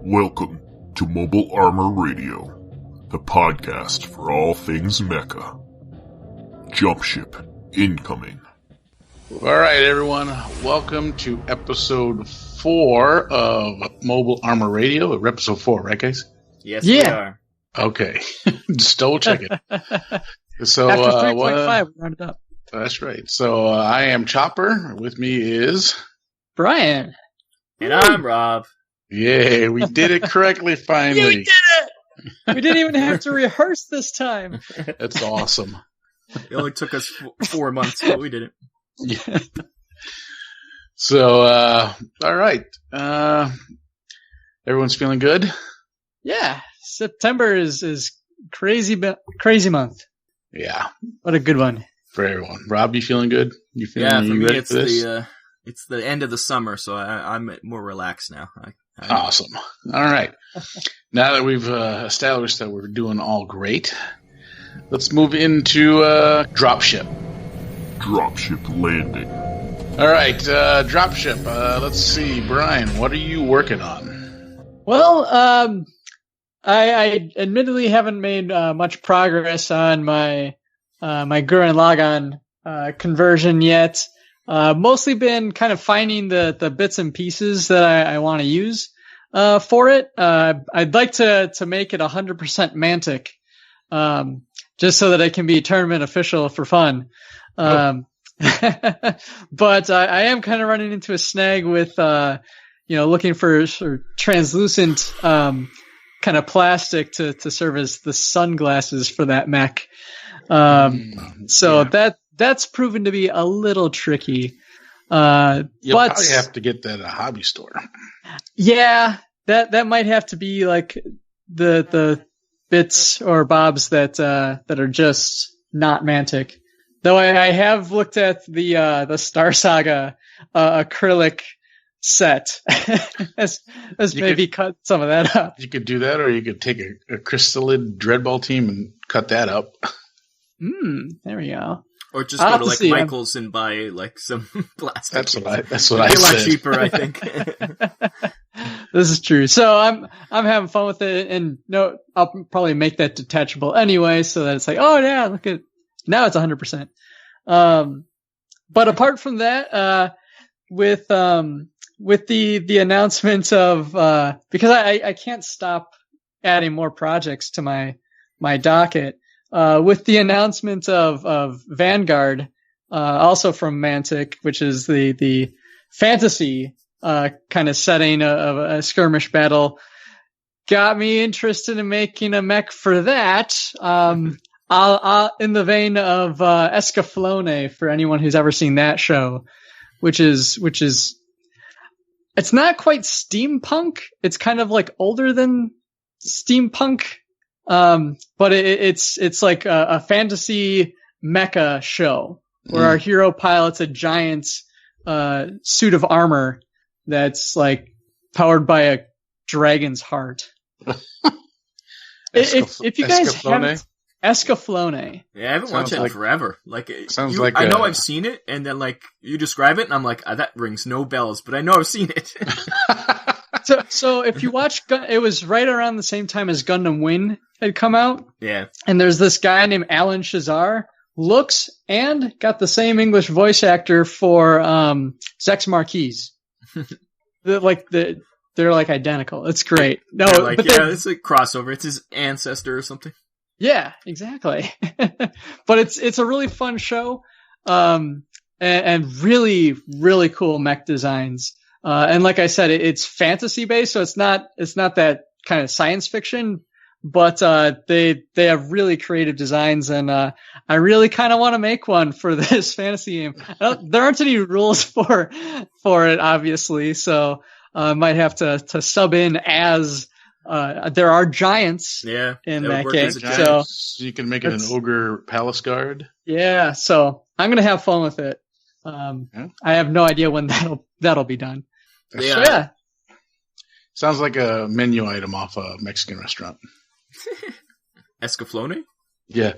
Welcome to Mobile Armor Radio, the podcast for all things Mecha. Jumpship incoming. Alright everyone, welcome to episode 4 of Mobile Armor Radio. We're episode 4, right guys? Yes, we are. Okay, just double check it. So, after 3.5, we rounded up. That's right. So I am Chopper, with me is... Brian. And I'm Rob. Yay, we did it correctly finally. You did it! We didn't even have to rehearse this time. That's awesome. It only took us 4 months, but we did it. Yeah. So, alright. Everyone's feeling good? Yeah, September is crazy month. Yeah. What a good one. For everyone. Rob, you feeling good? You feeling for me, ready it's for this? it's the end of the summer, so I'm more relaxed now. Awesome. All right. Now that we've established that we're doing all great, let's move into Dropship. Dropship landing. All right, Dropship. Let's see, Brian, what are you working on? Well, I admittedly haven't made much progress on my Gurren Lagann conversion yet. Mostly been kind of finding the bits and pieces that I want to use for it. I'd like to make it 100% Mantic, just so that it can be tournament official for fun. But I am kind of running into a snag with looking for sort of translucent kind of plastic to serve as the sunglasses for that mech. That's proven to be a little tricky. You'll probably have to get that at a hobby store. Yeah, that might have to be like the bits or bobs that are just not Mantic. Though I have looked at the Star Saga acrylic set as maybe cut some of that up. You could do that, or you could take a crystallid Dreadball team and cut that up. There we go. Or just go to like Michael's and buy like some plastic. That's what I It'd said. be a lot cheaper, I think. This is true. So I'm having fun with it, and I'll probably make that detachable anyway, so that it's like, oh yeah, look at now it's 100%. But apart from that, with the announcement of because I can't stop adding more projects to my docket. With the announcement of Vanguard, also from Mantic, which is the fantasy kind of setting of a skirmish battle, got me interested in making a mech for that. In the vein of ExFil.End, for anyone who's ever seen that show, which is it's not quite steampunk. It's kind of like older than steampunk. But it's like a fantasy mecha show where our hero pilots a giant, suit of armor that's like powered by a dragon's heart. If you guys haven't, ExFil.End. Yeah, I haven't watched it in forever. I know I've seen it, and then like you describe it, and I'm like, that rings no bells, but I know I've seen it. So if you watch, it was right around the same time as Gundam Wing had come out. Yeah. And there's this guy named Alan Shazar, looks and got the same English voice actor for Zex Marquise. They're like identical. It's great. No, it's a crossover. It's his ancestor or something. Yeah, exactly. But it's a really fun show, and really, really cool mech designs. And like I said, it's fantasy based, so it's not that kind of science fiction, but they have really creative designs, and I really kind of want to make one for this fantasy game. There aren't any rules for it, obviously, so I might have to sub in as there are giants in that game. So you can make it an ogre palace guard. Yeah, so I'm gonna have fun with it. I have no idea when that'll be done. Yeah. Sounds like a menu item off a Mexican restaurant. ExFil.End? Yeah.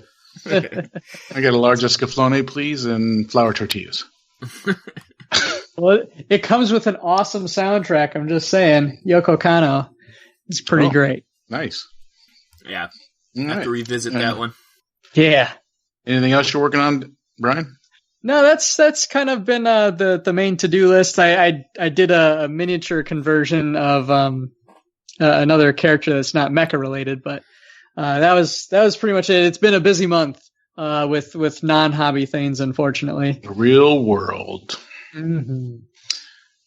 I got a large escaflowne, please, and flour tortillas. Well, it comes with an awesome soundtrack. I'm just saying, Yoko Kanno. It's pretty great. Nice. Yeah. All I have to revisit that one. Yeah. Anything else you're working on, Brian? No, that's kind of been the main to-do list. I did a miniature conversion of another character that's not mecha related, but that was pretty much it. It's been a busy month with non-hobby things, unfortunately. The real world. Mm-hmm.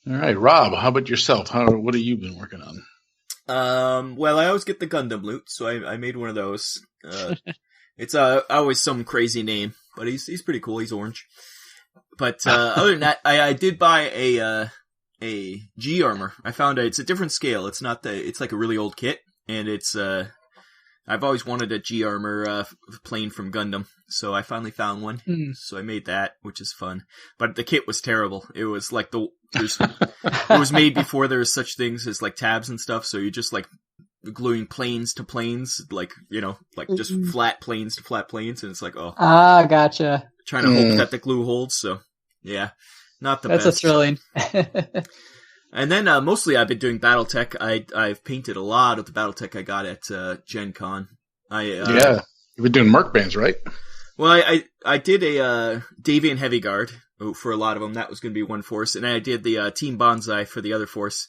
All right, Rob, how about yourself? What have you been working on? Well, I always get the Gundam loot, so I made one of those. It's always some crazy name, but he's pretty cool. He's orange. But other than that, I did buy a G armor. I found it's a different scale. It's like a really old kit, and it's I've always wanted a G armor plane from Gundam, so I finally found one. So I made that, which is fun. But the kit was terrible. It was like it was made before there was such things as like tabs and stuff. So you just like gluing planes to planes, like just flat planes to flat planes, and it's like gotcha. Trying to hope that the glue holds. So yeah, not the best. That's a thrilling. And then mostly I've been doing Battletech. I've painted a lot of the Battletech I got at Gen Con. You've been doing Merc bands, right? Well, I did a Davian Heavy Guard for a lot of them. That was going to be one force, and I did the Team Bonsai for the other force.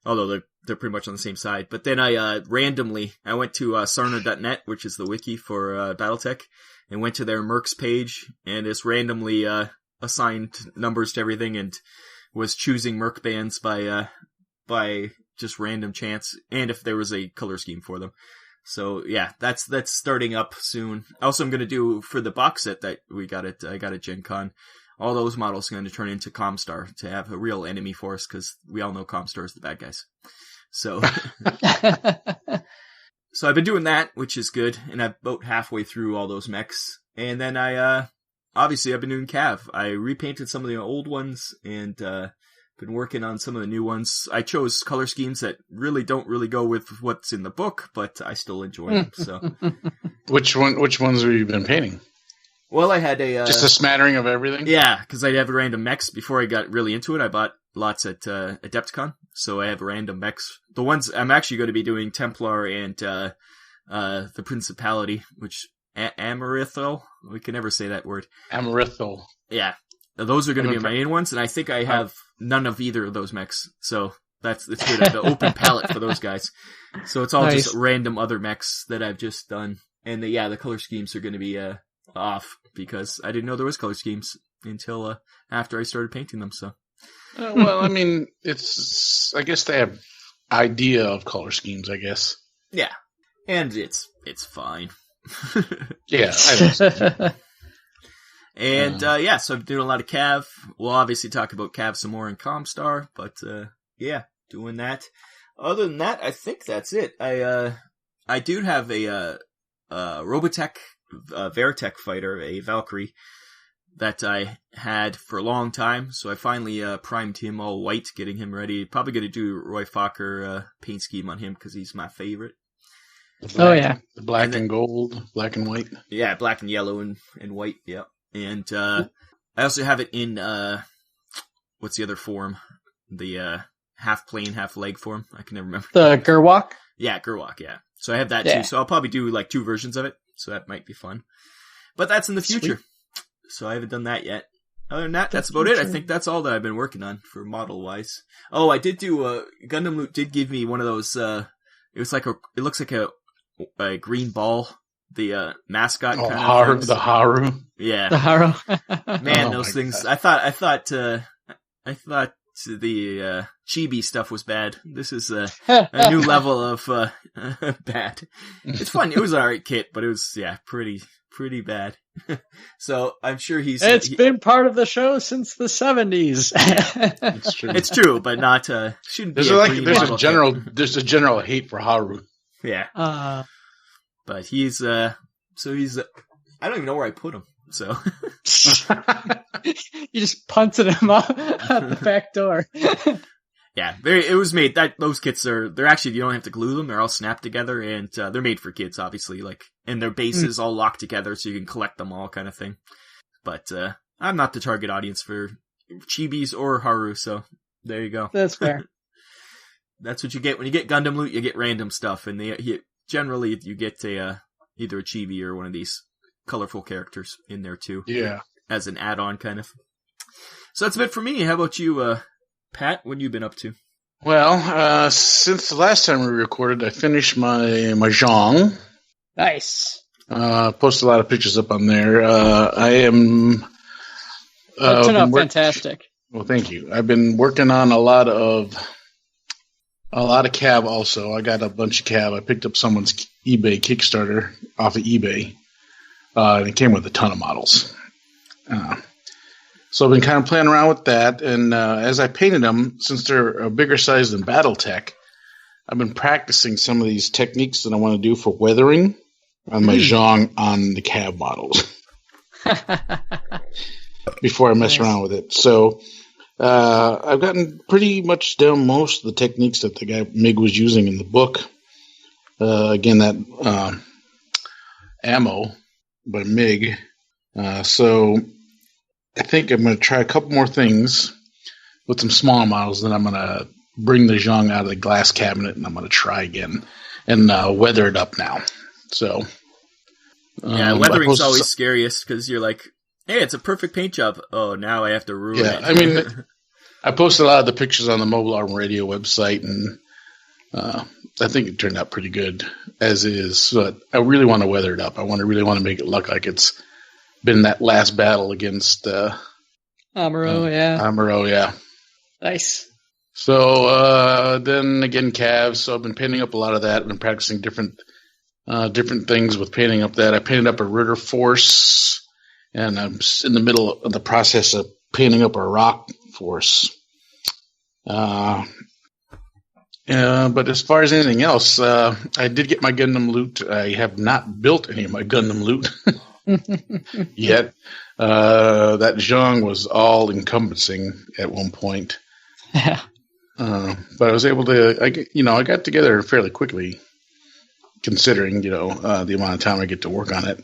Although they're pretty much on the same side. But then I randomly went to Sarna.net, which is the wiki for Battletech, and went to their Mercs page and just randomly assigned numbers to everything and was choosing Merc bands by just random chance, and if there was a color scheme for them. So yeah, that's starting up soon. Also, I'm going to do for the box set that I got at Gen Con. All those models are going to turn into ComStar to have a real enemy force, because we all know ComStar is the bad guys. So, so I've been doing that, which is good, and I'm about halfway through all those mechs. And then obviously I've been doing Cav. I repainted some of the old ones and been working on some of the new ones. I chose color schemes that really don't go with what's in the book, but I still enjoy them. So, which ones have you been painting? Well, I had just a smattering of everything. Yeah, because I have random mechs before I got really into it. I bought lots at Adepticon, so I have random mechs. The ones I'm actually going to be doing Templar and the Principality, which Amarithal. We can never say that word. Amarithal. Yeah, those are going to be my main ones, and I think I have none of either of those mechs. So it's good. I have the open palette for those guys. So it's all just random other mechs that I've just done, and the color schemes are going to be off because I didn't know there was color schemes until after I started painting them. So, well, I mean, I guess they have idea of color schemes. I guess. Yeah, and it's fine. Yeah, I know. And so I'm doing a lot of Cav. We'll obviously talk about Cav some more in ComStar, but doing that. Other than that, I think that's it. I do have a Robotech Veritech fighter, a Valkyrie, that I had for a long time, so I finally primed him all white, getting him ready. Probably going to do Roy Fokker paint scheme on him because he's my favorite. The black and gold, black and white. Yeah, black and yellow and white, yeah. And I also have it in, what's the other form? The half plane, half leg form. I can never remember. The Gerwalk? Yeah, Gerwalk, yeah. So I have that too. So I'll probably do like 2 versions of it. So that might be fun. But that's in the future. Sweet. So I haven't done that yet. Other than that, that's about it. I think that's all that I've been working on for model-wise. Oh, I did do, Gundam Loot did give me one of those, it looks like a green ball. The mascot kind of things. The Haru. Yeah. The Haru. Man, those things. God. I thought the chibi stuff was bad. This is a new level of bad. It's fun. It was an alright kit, but it was pretty bad. So I'm sure It's been part of the show since the 70s. It's true. It's true, but not shouldn't be. There's a general hate for Haru. Yeah. But he's I don't even know where I put him. So you just punted him out the back door. Yeah, it was made that those kits they're actually, you don't have to glue them. They're all snapped together, and they're made for kids, obviously. And their bases all locked together, so you can collect them all, kind of thing. But I'm not the target audience for chibis or Haru, so there you go. That's fair. That's what you get when you get Gundam loot. You get random stuff, and generally you get either a chibi or one of these colorful characters in there too. Yeah, as an add-on kind of. So that's a bit for me. How about you, Pat? What have you been up to? Well, since the last time we recorded, I finished my Mahjong. Nice. Posted a lot of pictures up on there. I am. That turned out fantastic. Well, thank you. I've been working on a lot of cab. Also, I got a bunch of cab. I picked up someone's eBay Kickstarter off of eBay, and it came with a ton of models. So I've been kind of playing around with that, and as I painted them, since they're a bigger size than Battletech, I've been practicing some of these techniques that I want to do for weathering on my Mahjong on the cab models before I mess around with it. So I've gotten pretty much down most of the techniques that the guy Mig was using in the book. Again, that ammo by Mig. So I think I'm going to try a couple more things with some smaller models. Then I'm going to bring the Zhang out of the glass cabinet, and I'm going to try again and weather it up now. So, weathering's always scariest because you're like, hey, it's a perfect paint job. Oh, now I have to ruin it. I mean, I posted a lot of the pictures on the Mobile Armor Radio website, and I think it turned out pretty good as is. But I really want to weather it up. I really want to make it look like it's been that last battle against Amuro, yeah. Amuro, yeah. Nice. So then again, calves. So I've been painting up a lot of that. I've been practicing different things with painting up that. I painted up a Ritter Force, and I'm in the middle of the process of painting up a Rock Force. But as far as anything else, I did get my Gundam loot. I have not built any of my Gundam loot yet. That Zhang was all encompassing at one point. Yeah. But I was able to, I got together fairly quickly, considering, the amount of time I get to work on it.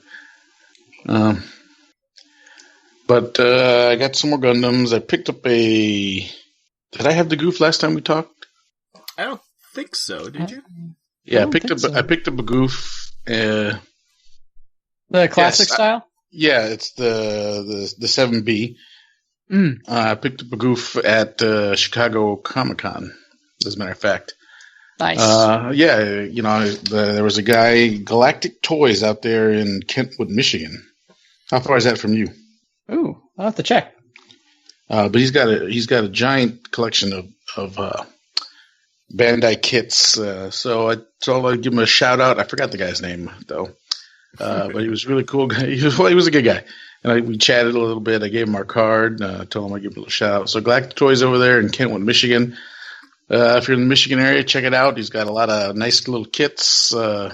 But I got some more Gundams. I picked up did I have the Goof last time we talked? I don't think so. Did you? Yeah, I picked up a Goof. The classic style? Yeah, it's the 7B. I picked up a Goof at Chicago Comic-Con, as a matter of fact. Nice. There was a guy, Galactic Toys, out there in Kentwood, Michigan. How far is that from you? Ooh, I'll have to check. But he's got a giant collection of Bandai kits. So I'd give him a shout out. I forgot the guy's name though, but he was a really cool guy. He was a good guy, and we chatted a little bit. I gave him our card. Told him I'd give him a little shout out. So Galactic Toys over there in Kentwood, Michigan. If you're in the Michigan area, check it out. He's got a lot of nice little kits. I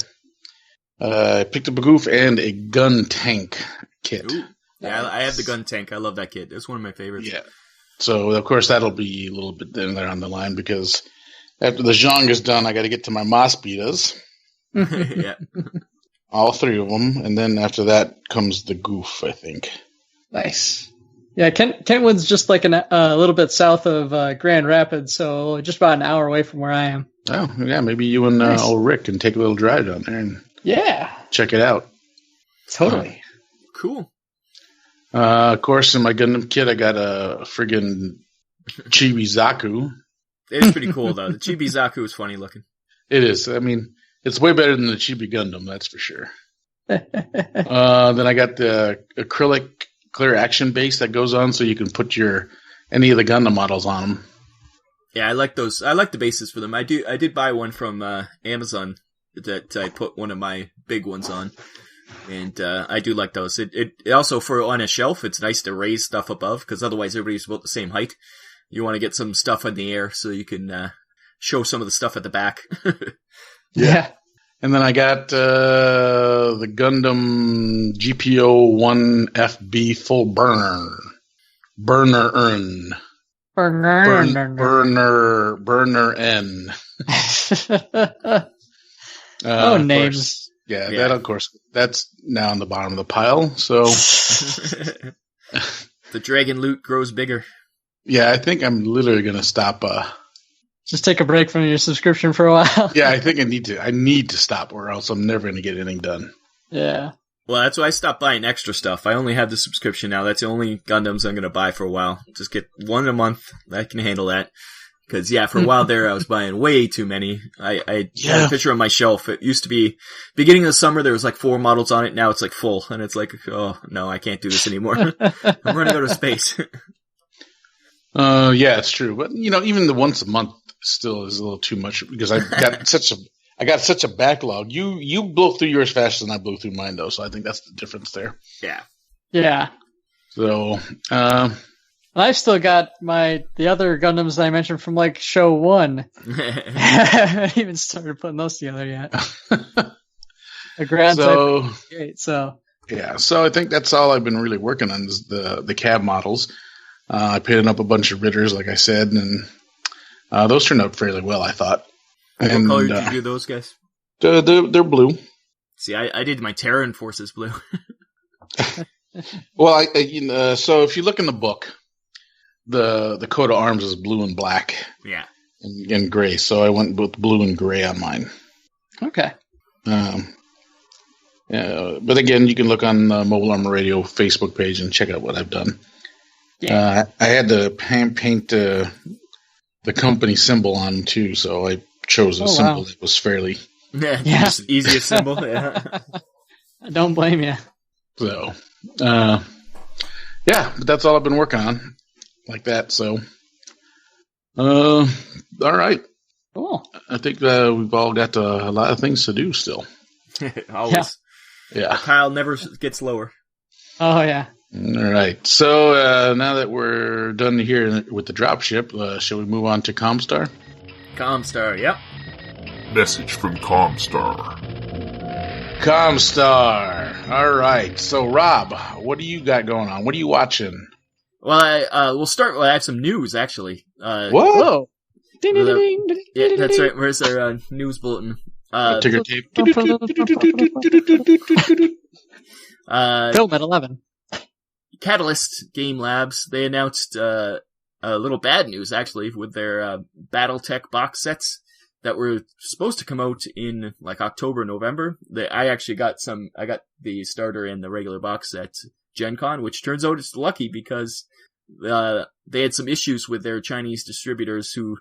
picked up a Goof and a gun tank kit. Ooh. Yeah, I have the gun tank. I love that kit. It's one of my favorites. Yeah. So, of course, that'll be a little bit in there on the line because after the Zhang is done, I got to get to my Mospitas. Yeah. All three of them. And then after that comes the Goof, I think. Nice. Yeah, Kentwood's just like a little bit south of Grand Rapids, so just about an hour away from where I am. Oh, yeah. Maybe you and old Rick can take a little drive down there and check it out. Totally. Cool. Of course, in my Gundam kit, I got a friggin' Chibi Zaku. It's pretty cool, though. The Chibi Zaku is funny looking. It is. I mean, it's way better than the Chibi Gundam, that's for sure. Then I got the acrylic clear action base that goes on so you can put any of the Gundam models on them. Yeah, I like those. I like the bases for them. I did buy one from Amazon that I put one of my big ones on. And I do like those. It also, for on a shelf, it's nice to raise stuff above, because otherwise everybody's about the same height. You want to get some stuff in the air so you can show some of the stuff at the back. Yeah. And then I got the Gundam GPO-1FB full burner. Burner N. Names. Yeah, that of course, that's now on the bottom of the pile. So the dragon loot grows bigger. Yeah, I think I'm literally going to stop Just take a break from your subscription for a while. Yeah, I think I need to stop, or else I'm never going to get anything done. Yeah. Well, that's why I stopped buying extra stuff. I only have the subscription now. That's the only Gundams I'm going to buy for a while. Just get one a month. I can handle that. Because, yeah, for a while there, I was buying way too many. I had a picture on my shelf. It used to be, beginning of the summer, there was like 4 models on it. Now it's like full. And it's like, oh, no, I can't do this anymore. I'm going to go to space. Yeah, it's true. But, even the once a month still is a little too much because I got such a backlog. You blow through yours faster than I blew through mine, though. So I think that's the difference there. Yeah. Yeah. So, I've still got the other Gundams that I mentioned from like show 1. I haven't even started putting those together yet. The ground type great, so. Yeah, so I think that's all I've been really working on is the cab models. I painted up a bunch of Ritters, like I said, and those turned out fairly well, I thought. What color did you do those guys? They're blue. See, I did my Terran Forces blue. Well, so if you look in the book, the coat of arms is blue and black. Yeah. And gray, so I went with blue and gray on mine. Okay. But again, you can look on the Mobile Armor Radio Facebook page and check out what I've done. Yeah. I had to paint the company symbol on them too, so I chose a symbol that was fairly easiest symbol. Yeah. I don't blame you. So, but that's all I've been working on, like that. So, all right. Cool. I think we've all got a lot of things to do still. Always. Yeah. The pile never gets lower. Oh, yeah. All right. So now that we're done here with the dropship, shall we move on to ComStar? ComStar, yep. Message from ComStar. ComStar. All right. So, Rob, what do you got going on? What are you watching? Well, we'll start. I have some news, actually. What? Whoa. Yeah, that's right. Where's our news bulletin? Ticker tape. Film at 11. Catalyst Game Labs, they announced a little bad news, actually, with their Battletech box sets that were supposed to come out in like October, November. I got the starter and the regular box set Gen Con, which turns out it's lucky because they had some issues with their Chinese distributors who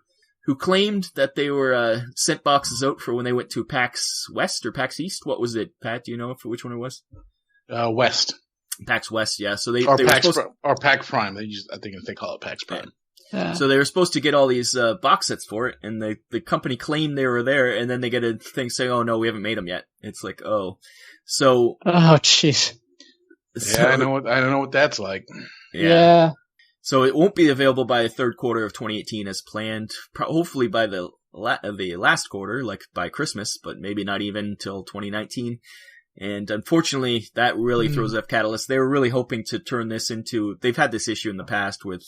claimed that they were sent boxes out for when they went to PAX West or PAX East. What was it, Pat? Do you know which one it was? West. PAX West, yeah. So or PAX Prime. I think they call it PAX Prime. Yeah. So they were supposed to get all these box sets for it, and the company claimed they were there, and then they get a thing saying, "Oh no, we haven't made them yet." It's like, oh, so. Oh jeez. Yeah, I don't know what that's like. Yeah. So it won't be available by the third quarter of 2018 as planned. Hopefully by the last quarter, like by Christmas, but maybe not even until 2019. And unfortunately, that really throws off Catalyst. They were really hoping to turn this into. They've had this issue in the past with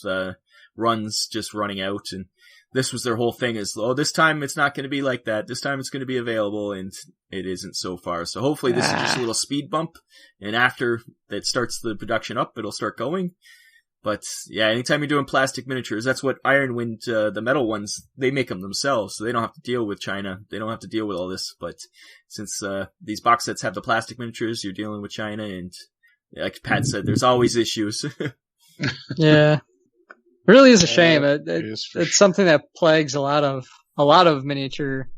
runs just running out, and this was their whole thing: is this time it's not going to be like that. This time it's going to be available, and it isn't so far. So hopefully this is just a little speed bump, and after that starts the production up, it'll start going. But yeah, anytime you're doing plastic miniatures, that's what Ironwind, the metal ones, they make them themselves, so they don't have to deal with China. They don't have to deal with all this. But since these box sets have the plastic miniatures, you're dealing with China, and like Pat said, there's always issues. Yeah, it really is a shame. It's something that plagues a lot of miniature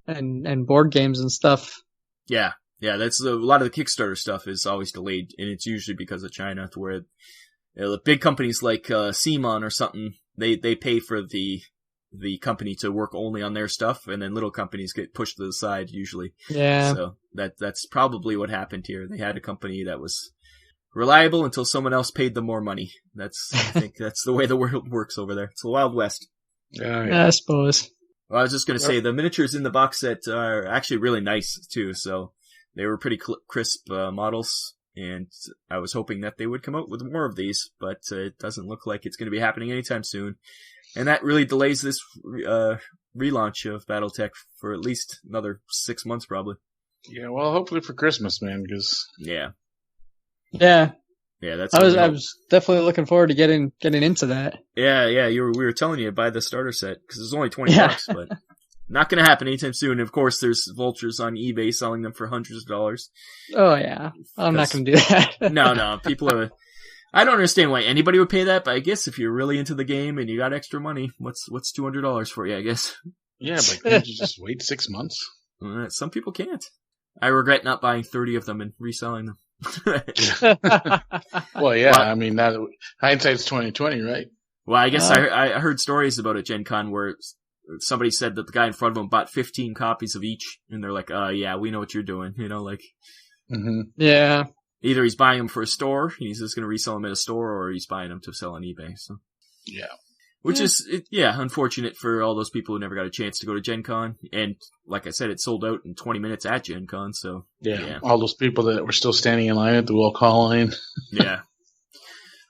and board games and stuff. Yeah, that's a lot of the Kickstarter stuff is always delayed, and it's usually because of China, to where. The big companies like Simon or something, they pay for the company to work only on their stuff, and then little companies get pushed to the side usually. Yeah. So that's probably what happened here. They had a company that was reliable until someone else paid them more money. I think that's the way the world works over there. It's the Wild West. Yeah, I suppose. Well, I was just going to say the miniatures in the box set are actually really nice too. So they were pretty crisp models. And I was hoping that they would come out with more of these, but it doesn't look like it's going to be happening anytime soon. And that really delays this relaunch of Battletech for at least another 6 months, probably. Yeah, well, hopefully for Christmas, man, because... Yeah. Yeah. Yeah, that's. I was definitely looking forward to getting into that. Yeah. We were telling you to buy the starter set because it's only $20, but not going to happen anytime soon. And of course, there's vultures on eBay selling them for hundreds of dollars. Oh yeah, I'm not going to do that. No, people are. I don't understand why anybody would pay that, but I guess if you're really into the game and you got extra money, what's $200 for you? I guess. Yeah, but can't you just wait 6 months? Some people can't. I regret not buying 30 of them and reselling them. Well, yeah, I mean, hindsight's 20/20, right? Well, I guess I heard stories about at Gen Con where somebody said that the guy in front of them bought 15 copies of each, and they're like, yeah, we know what you're doing, like. Mm-hmm. Yeah. Either he's buying them for a store, he's just going to resell them at a store, or he's buying them to sell on eBay. So. Yeah. Which is, unfortunate for all those people who never got a chance to go to Gen Con. And like I said, it sold out in 20 minutes at Gen Con, so. Yeah. All those people that were still standing in line at the will call line. Yeah.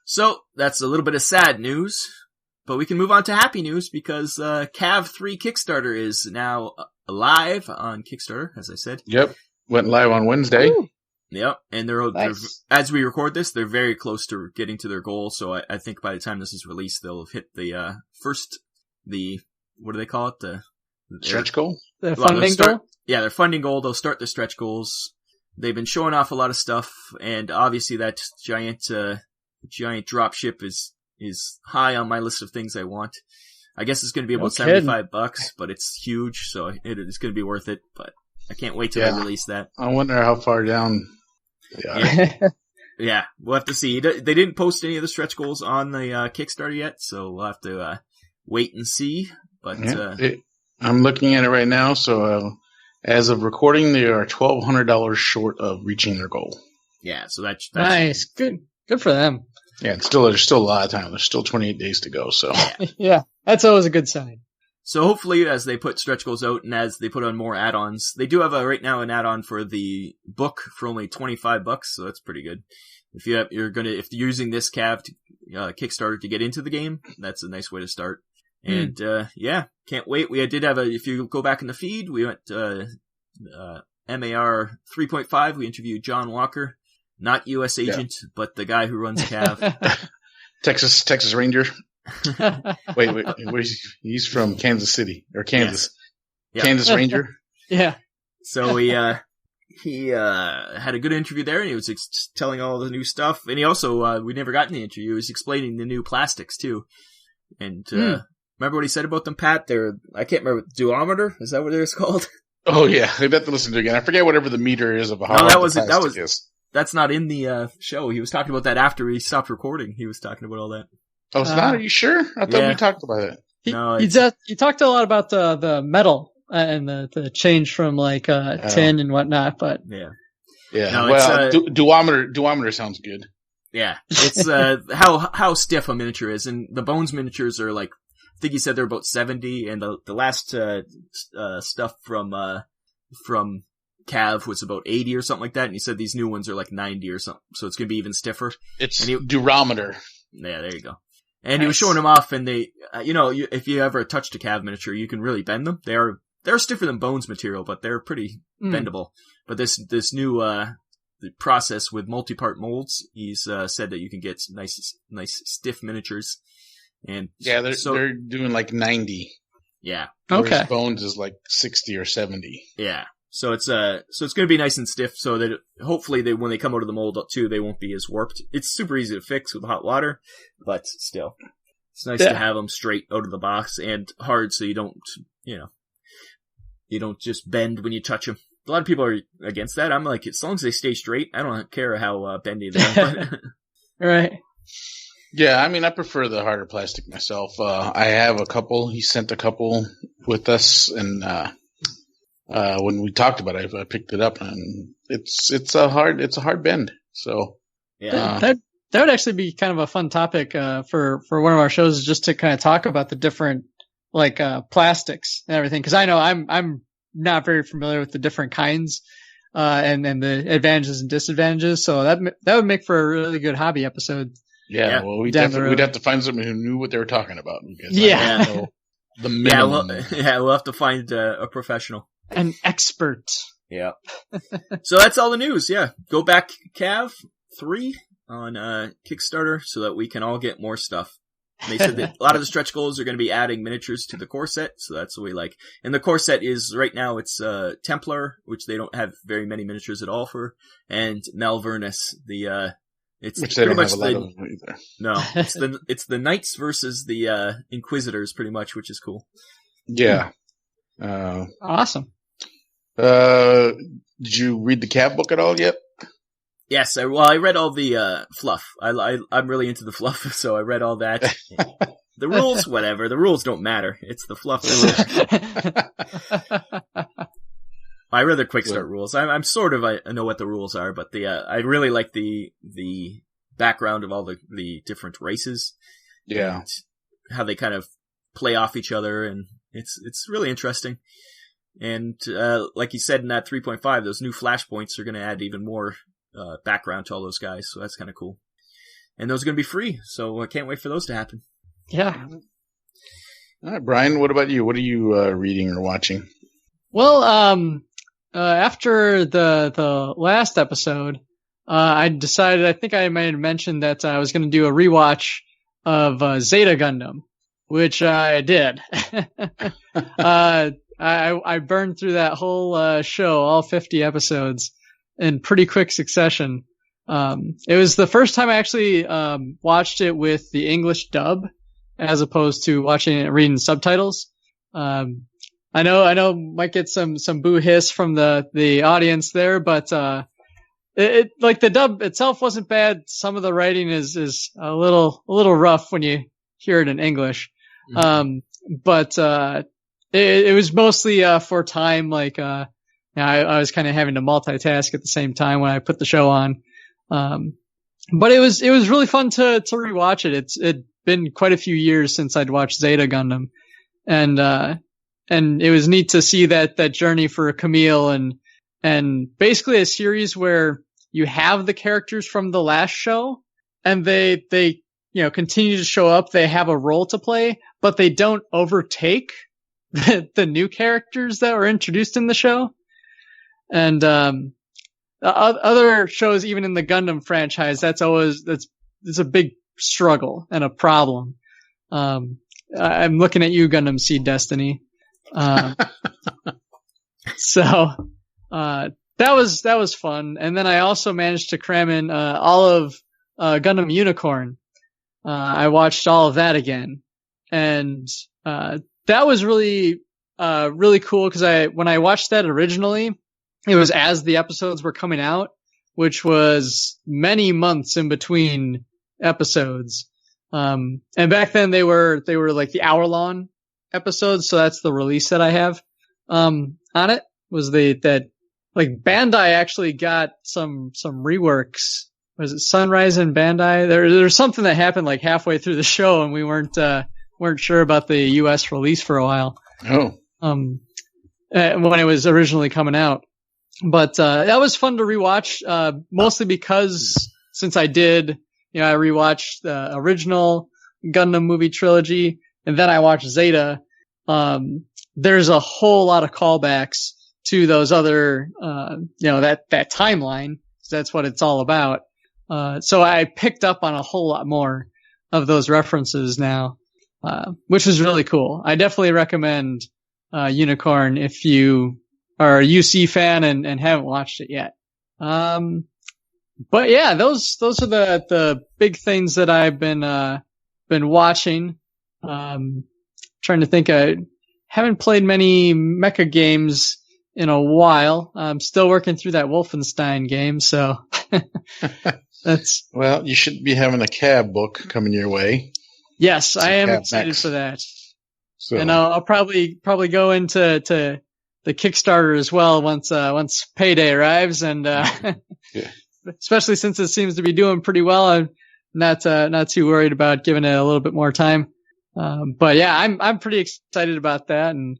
So, that's a little bit of sad news. But we can move on to happy news because Cav 3 Kickstarter is now live on Kickstarter, as I said. Yep. Went live on Wednesday. Ooh. Yep, and they're as we record this, they're very close to getting to their goal. So I think by the time this is released, they'll have hit the what do they call it? The stretch goal? The funding goal? Yeah, their funding goal. They'll start their stretch goals. They've been showing off a lot of stuff, and obviously that giant dropship is high on my list of things I want. I guess it's going to be about $75, but it's huge, so it's going to be worth it. But I can't wait till they release that. I wonder how far down they are. Yeah, we'll have to see. They didn't post any of the stretch goals on the Kickstarter yet, so we'll have to wait and see. But I'm looking at it right now, so as of recording, they are $1,200 short of reaching their goal. Yeah, so that's nice. Good for them. Yeah, there's still a lot of time. There's still 28 days to go, so. Yeah, that's always a good sign. So hopefully, as they put stretch goals out and as they put on more add-ons, they do have right now an add-on for the book for only $25, so that's pretty good. If you're using this Cav Kickstarter to get into the game, that's a nice way to start. And can't wait. We did have if you go back in the feed, we went MAR 3.5. We interviewed John Walker, not U.S. agent, but the guy who runs Cav, Texas Ranger. Wait, he's from Kansas City or Kansas. Yes. Kansas Ranger. Yeah. So he had a good interview there, and he was telling all the new stuff. And he also, we never got in the interview, he was explaining the new plastics too. And remember what he said about them, Pat? I can't remember, duometer? Is that what it was called? Oh yeah, I'd have to listen to it again. I forget whatever the meter is of how hard the plastic is. That's not in the show. He was talking about that after he stopped recording. He was talking about all that. Oh, it's not? Are you sure? I thought we talked about it. He talked a lot about the metal and the change from like tin and whatnot, but yeah. No, duometer sounds good. Yeah, it's how stiff a miniature is, and the Bones miniatures are like, I think he said they're about 70, and the last stuff from Cav was about 80 or something like that, and he said these new ones are like 90 or something, so it's gonna be even stiffer. It's durometer. Yeah, there you go. And he was showing them off, and they, if you ever touched a Cav miniature, you can really bend them. They're stiffer than Bones material, but they're pretty bendable. But this new process with multi-part molds, he's said that you can get nice stiff miniatures. And they're doing like 90. Yeah. Okay. Bones is like 60 or 70. Yeah. So it's going to be nice and stiff, so that hopefully when they come out of the mold too, they won't be as warped. It's super easy to fix with hot water, but still, it's nice to have them straight out of the box and hard, so you don't just bend when you touch them. A lot of people are against that. I'm like, as long as they stay straight, I don't care how bendy they are. Right. Yeah, I mean, I prefer the harder plastic myself. I have a couple. He sent a couple with us, and when we talked about it, I picked it up, and it's a hard bend. So yeah, that would actually be kind of a fun topic for one of our shows, just to kind of talk about the different like plastics and everything. Because I know I'm not very familiar with the different kinds and the advantages and disadvantages. So that would make for a really good hobby episode. Yeah, well, we'd have to find someone who knew what they were talking about. Because yeah, I don't know the minimum. We'll have to find a professional. An expert. Yeah. So that's all the news. Yeah. Go back, Cav 3. on Kickstarter so that we can all get more stuff. And they said that a lot of the stretch goals are going to be adding miniatures to the core set, so that's what we like. And the core set is, right now, it's Templar, which they don't have very many miniatures at all for, and Malvernus, it's which they pretty don't much have a lot of either. No, it's the Knights versus the Inquisitors, pretty much, which is cool. Yeah. Awesome. Did you read the cab book at all yet? Yes, I read all the fluff. I'm really into the fluff, so I read all that. The rules, whatever. The rules don't matter. It's the fluff. I read the quick start rules. I'm sort of, I know what the rules are, but I really like the background of all the different races. Yeah. And how they kind of play off each other, and it's really interesting. And like you said in that 3.5, those new flashpoints are going to add even more background to all those guys, so that's kind of cool. And those are going to be free, so I can't wait for those to happen. Yeah. All right, Brian, what about you? What are you reading or watching? Well, after the last episode, I decided, I think I might have mentioned that I was going to do a rewatch of Zeta Gundam, which I did. I burned through that whole show, all 50 episodes, in pretty quick succession. It was the first time I actually watched it with the English dub, as opposed to watching it reading subtitles. I know might get some boo hiss from the audience there, but it like the dub itself wasn't bad. Some of the writing is a little rough when you hear it in English. Mm-hmm. But it was mostly for time, like I was kind of having to multitask at the same time when I put the show on. But it was really fun to rewatch it. It'd been quite a few years since I'd watched Zeta Gundam. And it was neat to see that journey for Camille and basically a series where you have the characters from the last show and they continue to show up. They have a role to play, but they don't overtake the new characters that were introduced in the show. And, other shows, even in the Gundam franchise, it's a big struggle and a problem. I'm looking at you, Gundam Seed Destiny. So, that was fun. And then I also managed to cram in, all of, Gundam Unicorn. I watched all of that again. And, that was really cool because when I watched that originally, it was as the episodes were coming out, which was many months in between episodes. And back then they were like the hour-long episodes, so that's the release that I have on it. Was that like Bandai actually got some reworks. Was it Sunrise and Bandai? There's something that happened like halfway through the show, and we weren't sure about the US release for a while. Oh. When it was originally coming out. But that was fun to rewatch, mostly because since I did, I rewatched the original Gundam movie trilogy, and then I watched Zeta. There's a whole lot of callbacks to those other, that timeline. That's what it's all about. So I picked up on a whole lot more of those references now, which is really cool. I definitely recommend Unicorn if you are a UC fan and haven't watched it yet. But yeah, those are the big things that I've been watching. Trying to think, I haven't played many Mecha games in a while. I'm still working through that Wolfenstein game, so that's. Well, you should be having a cab book coming your way. Yes, I am excited for that. So. And I'll probably go into the Kickstarter as well once payday arrives, and yeah. Especially since it seems to be doing pretty well, I'm not too worried about giving it a little bit more time. But yeah, I'm pretty excited about that, and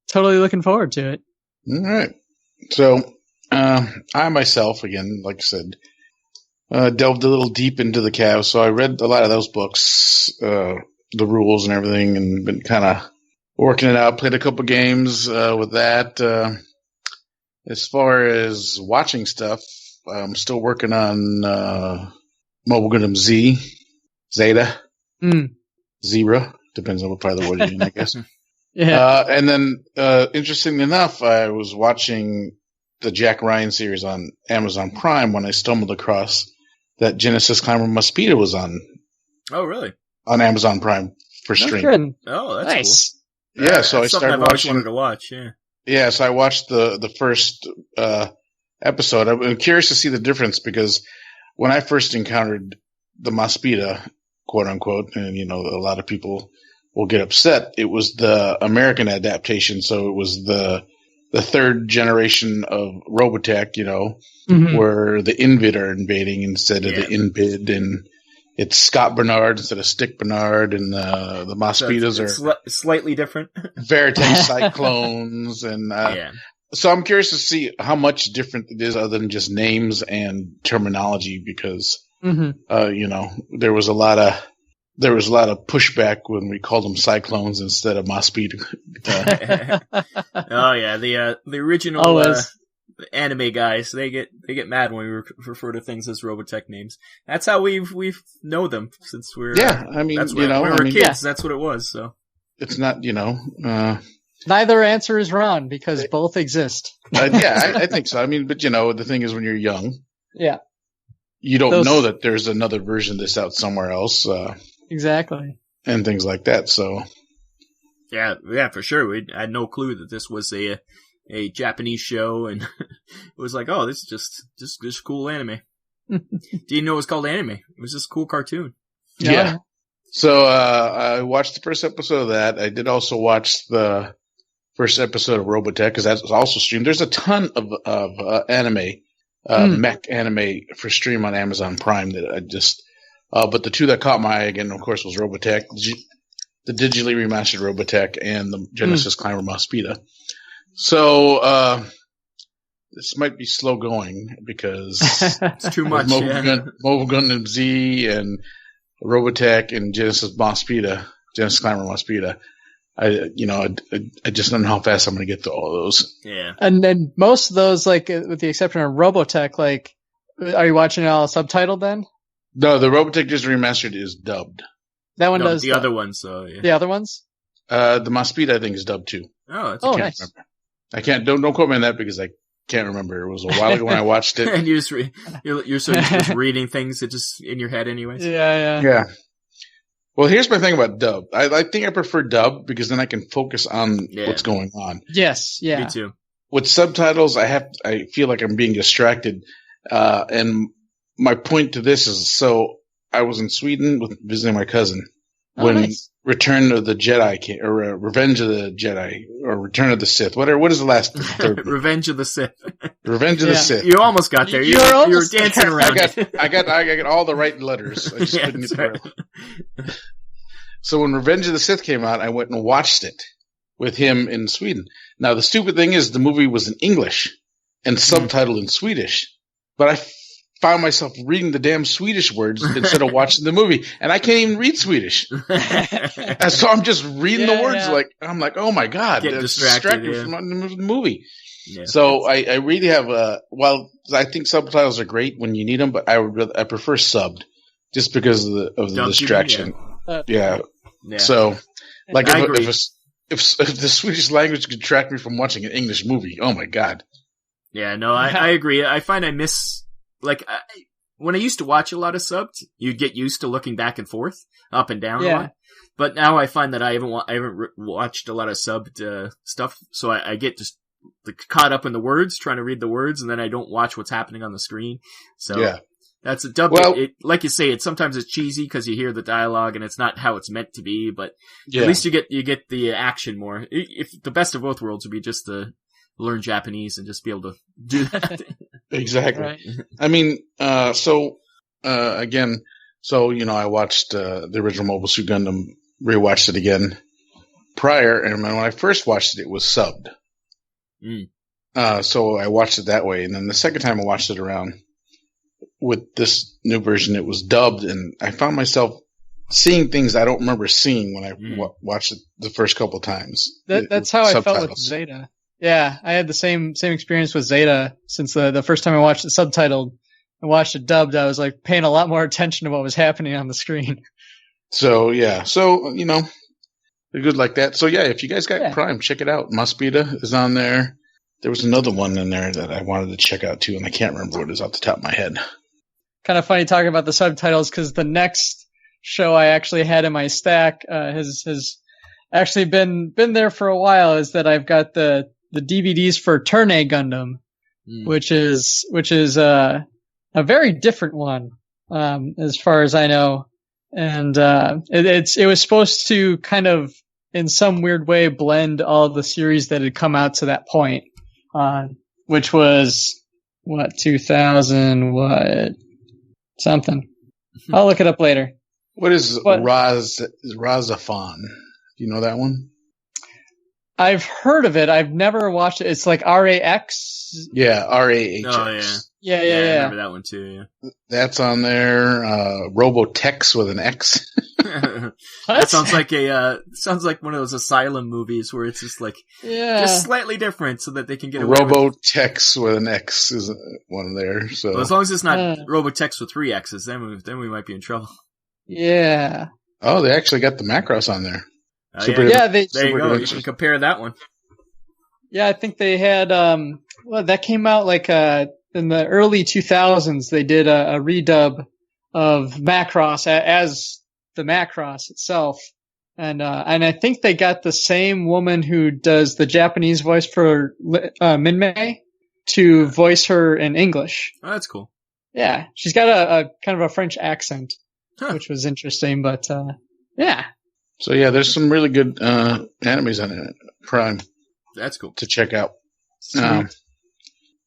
totally looking forward to it. All right. So I myself, again, like I said, delved a little deep into the CAV, so I read a lot of those books, the rules and everything, and been kind of working it out. Played a couple games with that. As far as watching stuff, I'm still working on Mobile Gundam Zeta, Zebra. Depends on what part of the world you're in, I guess. Yeah. And then, interestingly enough, I was watching the Jack Ryan series on Amazon Prime when I stumbled across that Genesis Climber Mosquito was on. Oh, really? On Amazon Prime for stream. Good. Oh, that's Nice. cool. Yeah, so I started I've always watching. wanted to watch. Yeah. Yeah, so I watched the first episode. I'm curious to see the difference because when I first encountered the Mosquito, quote unquote, and a lot of people will get upset, it was the American adaptation. So it was the third generation of Robotech, where the Invid are invading instead of the Inbid, and it's Scott Bernard instead of Stick Bernard, and the Mosquitoes are slightly different. Veritech Cyclones, and so I'm curious to see how much different it is other than just names and terminology, because there was a lot of pushback when we called them Cyclones instead of Mosquito. Oh yeah, the original anime guys, they get mad when we refer to things as Robotech names. That's how we've know them since we're when we were kids. That's what it was. So it's not neither answer is wrong because both exist. I think so. I mean, but the thing is, when you're young, you don't know that there's another version of this out somewhere else. Exactly. And things like that. So yeah, for sure. We had no clue that this was a Japanese show, and it was like, oh, this is just cool anime. Didn't know it was called anime. It was just a cool cartoon. Yeah. So I watched the first episode of that. I did also watch the first episode of Robotech because that's also streamed. There's a ton of anime, mech anime for stream on Amazon Prime that I just. But the two that caught my eye again, of course, was Robotech, the digitally remastered Robotech, and the Genesis Climber Mosquito. So this might be slow going because it's too much. Mobile Gundam Z and Robotech and Genesis Climber Mosquito. I just don't know how fast I'm going to get to all of those. Yeah. And then most of those, like with the exception of Robotech, like, are you watching it all subtitled then? No, the Robotech just remastered is dubbed. That one does. The other ones, so yeah. The other ones? The Mosquito, I think, is dubbed too. Oh, that's nice. Remember. I can't. Don't quote me on that because I can't remember. It was a while ago when I watched it. And you're just reading things that just in your head, anyways. Yeah. Well, here's my thing about dub. I think I prefer dub because then I can focus on what's going on. Yes. Yeah. Me too. With subtitles, I feel like I'm being distracted, and my point to this is, so I was in Sweden visiting my cousin when Return of the Jedi came, or Revenge of the Jedi, or Return of the Sith. What is the last third? Revenge of the Sith. Revenge of the Sith. You almost got there. You were dancing around. I got all the right letters. I just couldn't get there. So when Revenge of the Sith came out, I went and watched it with him in Sweden. Now the stupid thing is, the movie was in English and subtitled in Swedish, but I found myself reading the damn Swedish words instead of watching the movie, and I can't even read Swedish. And so I'm just reading the words I'm like, oh my god, get distracted from the movie. Yeah. So I really have while I think subtitles are great when you need them, but I prefer subbed just because of the distraction. Yeah. So like if the Swedish language could distract me from watching an English movie, oh my god. Yeah, no, I agree. I find I miss. When I used to watch a lot of subbed, you'd get used to looking back and forth, up and down a lot. But now I find that I haven't watched a lot of subbed stuff, so I get just caught up in the words, trying to read the words, and then I don't watch what's happening on the screen. So that's a dub. Well, like you say, sometimes it's cheesy because you hear the dialogue and it's not how it's meant to be. But at least you get the action more. If the best of both worlds would be just to learn Japanese and just be able to do that. Exactly. Right. I mean, again, I watched the original Mobile Suit Gundam, rewatched it again prior, and when I first watched it, it was subbed. So I watched it that way, and then the second time I watched it around with this new version, it was dubbed, and I found myself seeing things I don't remember seeing when I watched it the first couple times. That's how I felt with Zeta. Yeah, I had the same experience with Zeta since the first time I watched it subtitled and watched it dubbed. I was like paying a lot more attention to what was happening on the screen. So yeah, they're good like that. So yeah, if you guys got Prime, check it out. Maspida is on there. There was another one in there that I wanted to check out too, and I can't remember what it is off the top of my head. Kind of funny talking about the subtitles because the next show I actually had in my stack has actually been there for a while. Is that I've got the DVDs for Turn A Gundam, which is a very different one as far as I know, and it was supposed to kind of in some weird way blend all the series that had come out to that point, which was 2000 something. I'll look it up later. What is Razafon? Do you know that one? I've heard of it. I've never watched it. It's like RAX. Yeah, RAHX. Oh yeah. Yeah. I remember that one too. Yeah. That's on there. Robotech with an X. That sounds like one of those asylum movies where it's just like just slightly different so that they can get away Robotech with an X is one there. So well, as long as it's not Robotech with 3 X's, then we might be in trouble. Yeah. Oh, they actually got the Macross on there. There you go. You can compare that one. Yeah, I think they had that came out like in the early 2000s. They did a redub of Macross as the Macross itself, and I think they got the same woman who does the Japanese voice for Minmay to voice her in English. Oh, that's cool. Yeah, she's got a kind of a French accent, which was interesting, but yeah. So yeah, there's some really good animes on it. Prime. That's cool to check out.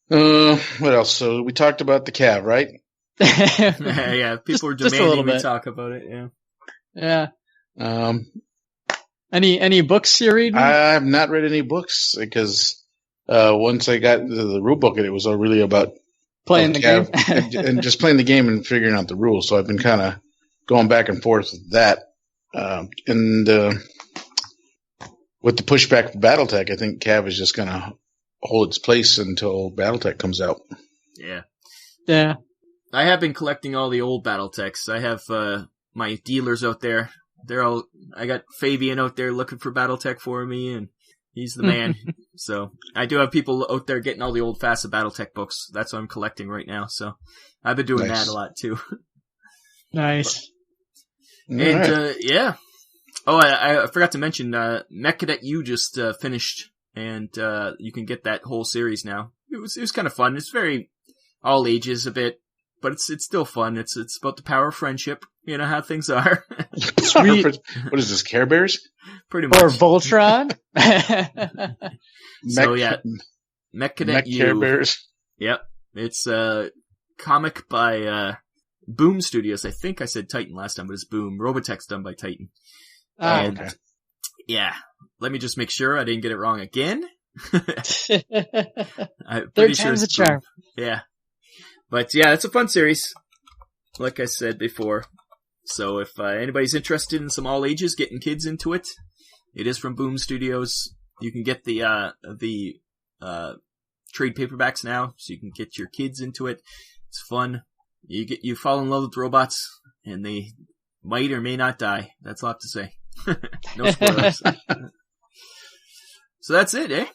What else? So we talked about the Cav, right? Yeah, people were demanding we talk about it. Yeah. Any books you read? I have not read any books because once I got the rule book, it was really about playing the game and just playing the game and figuring out the rules. So I've been kind of going back and forth with that. And with the pushback for Battletech, I think Cav is just going to hold its place until Battletech comes out. Yeah. I have been collecting all the old Battletechs. I have my dealers out there. I got Fabian out there looking for Battletech for me, and he's the man. So I do have people out there getting all the old FASA Battletech books. That's what I'm collecting right now. So I've been doing that a lot too. Nice. And, yeah. Oh, I forgot to mention, Mecha.U just finished, and you can get that whole series now. It was kind of fun. It's very all ages a bit, but it's still fun. It's about the power of friendship. You know how things are. Sweet. What is this, Care Bears? Pretty much. Or Voltron? So yeah, Mecha.U. Care Bears. Yep. It's a comic by Boom Studios. I think I said Titan last time, but it's Boom. Robotech's done by Titan. And, okay. Yeah. Let me just make sure I didn't get it wrong again. I'm pretty sure it's a charm. Yeah. But yeah, it's a fun series. Like I said before. So if anybody's interested in some all ages, getting kids into it, it is from Boom Studios. You can get the trade paperbacks now, so you can get your kids into it. It's fun. You fall in love with robots, and they might or may not die. That's all I have to say. No spoilers. So that's it, eh?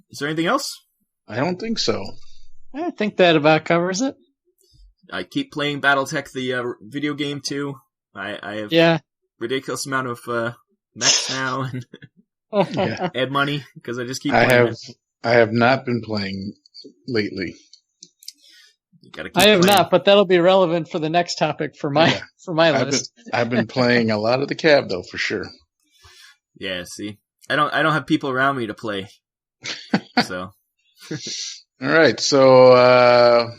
Is there anything else? I don't think so. I think that about covers it. I keep playing Battletech, the video game too. I have ridiculous amount of mechs now and add money because I just keep playing. I have not been playing lately. I have not, but that'll be relevant for the next topic for my list. I've been playing a lot of the Cab though, for sure. Yeah, see, I don't have people around me to play, so. All right, so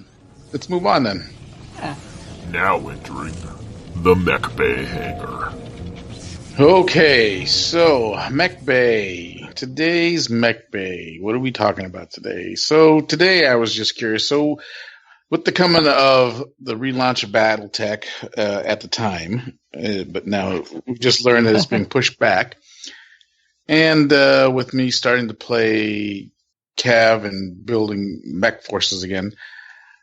let's move on then. Yeah. Now entering the MechBay Hanger. Okay, so MechBay. Today's MechBay. What are we talking about today? So today I was just curious. So with the coming of the relaunch of Battletech at the time, but now we've just learned that it's being pushed back, and with me starting to play Cav and building mech forces again,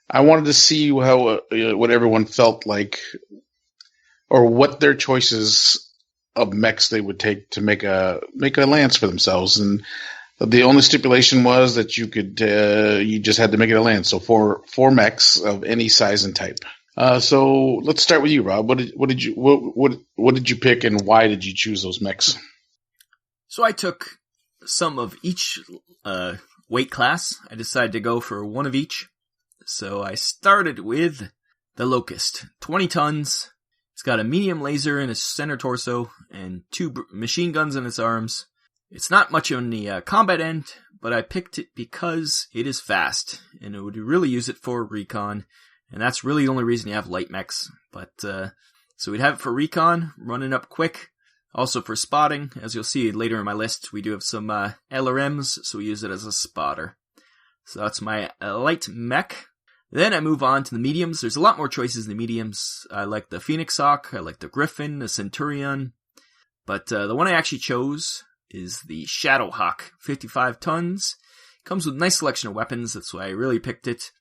I wanted to see how what everyone felt like, or what their choices of mechs they would take to make a lance for themselves. And the only stipulation was that you just had to make it a lance. So four mechs of any size and type. So let's start with you, Rob. What did you pick, and why did you choose those mechs? So I took some of each weight class. I decided to go for one of each. So I started with the Locust, 20 tons. It's got a medium laser in its center torso and 2 machine guns in its arms. It's not much on the combat end, but I picked it because it is fast, and it would really use it for recon. And that's really the only reason you have light mechs. But so we'd have it for recon, running up quick. Also for spotting, as you'll see later in my list, we do have some LRMs, so we use it as a spotter. So that's my light mech. Then I move on to the mediums. There's a lot more choices in the mediums. I like the Phoenix Hawk, I like the Griffin, the Centurion. But the one I actually chose is the Shadow Hawk, 55 tons. Comes with a nice selection of weapons, that's why I really picked it.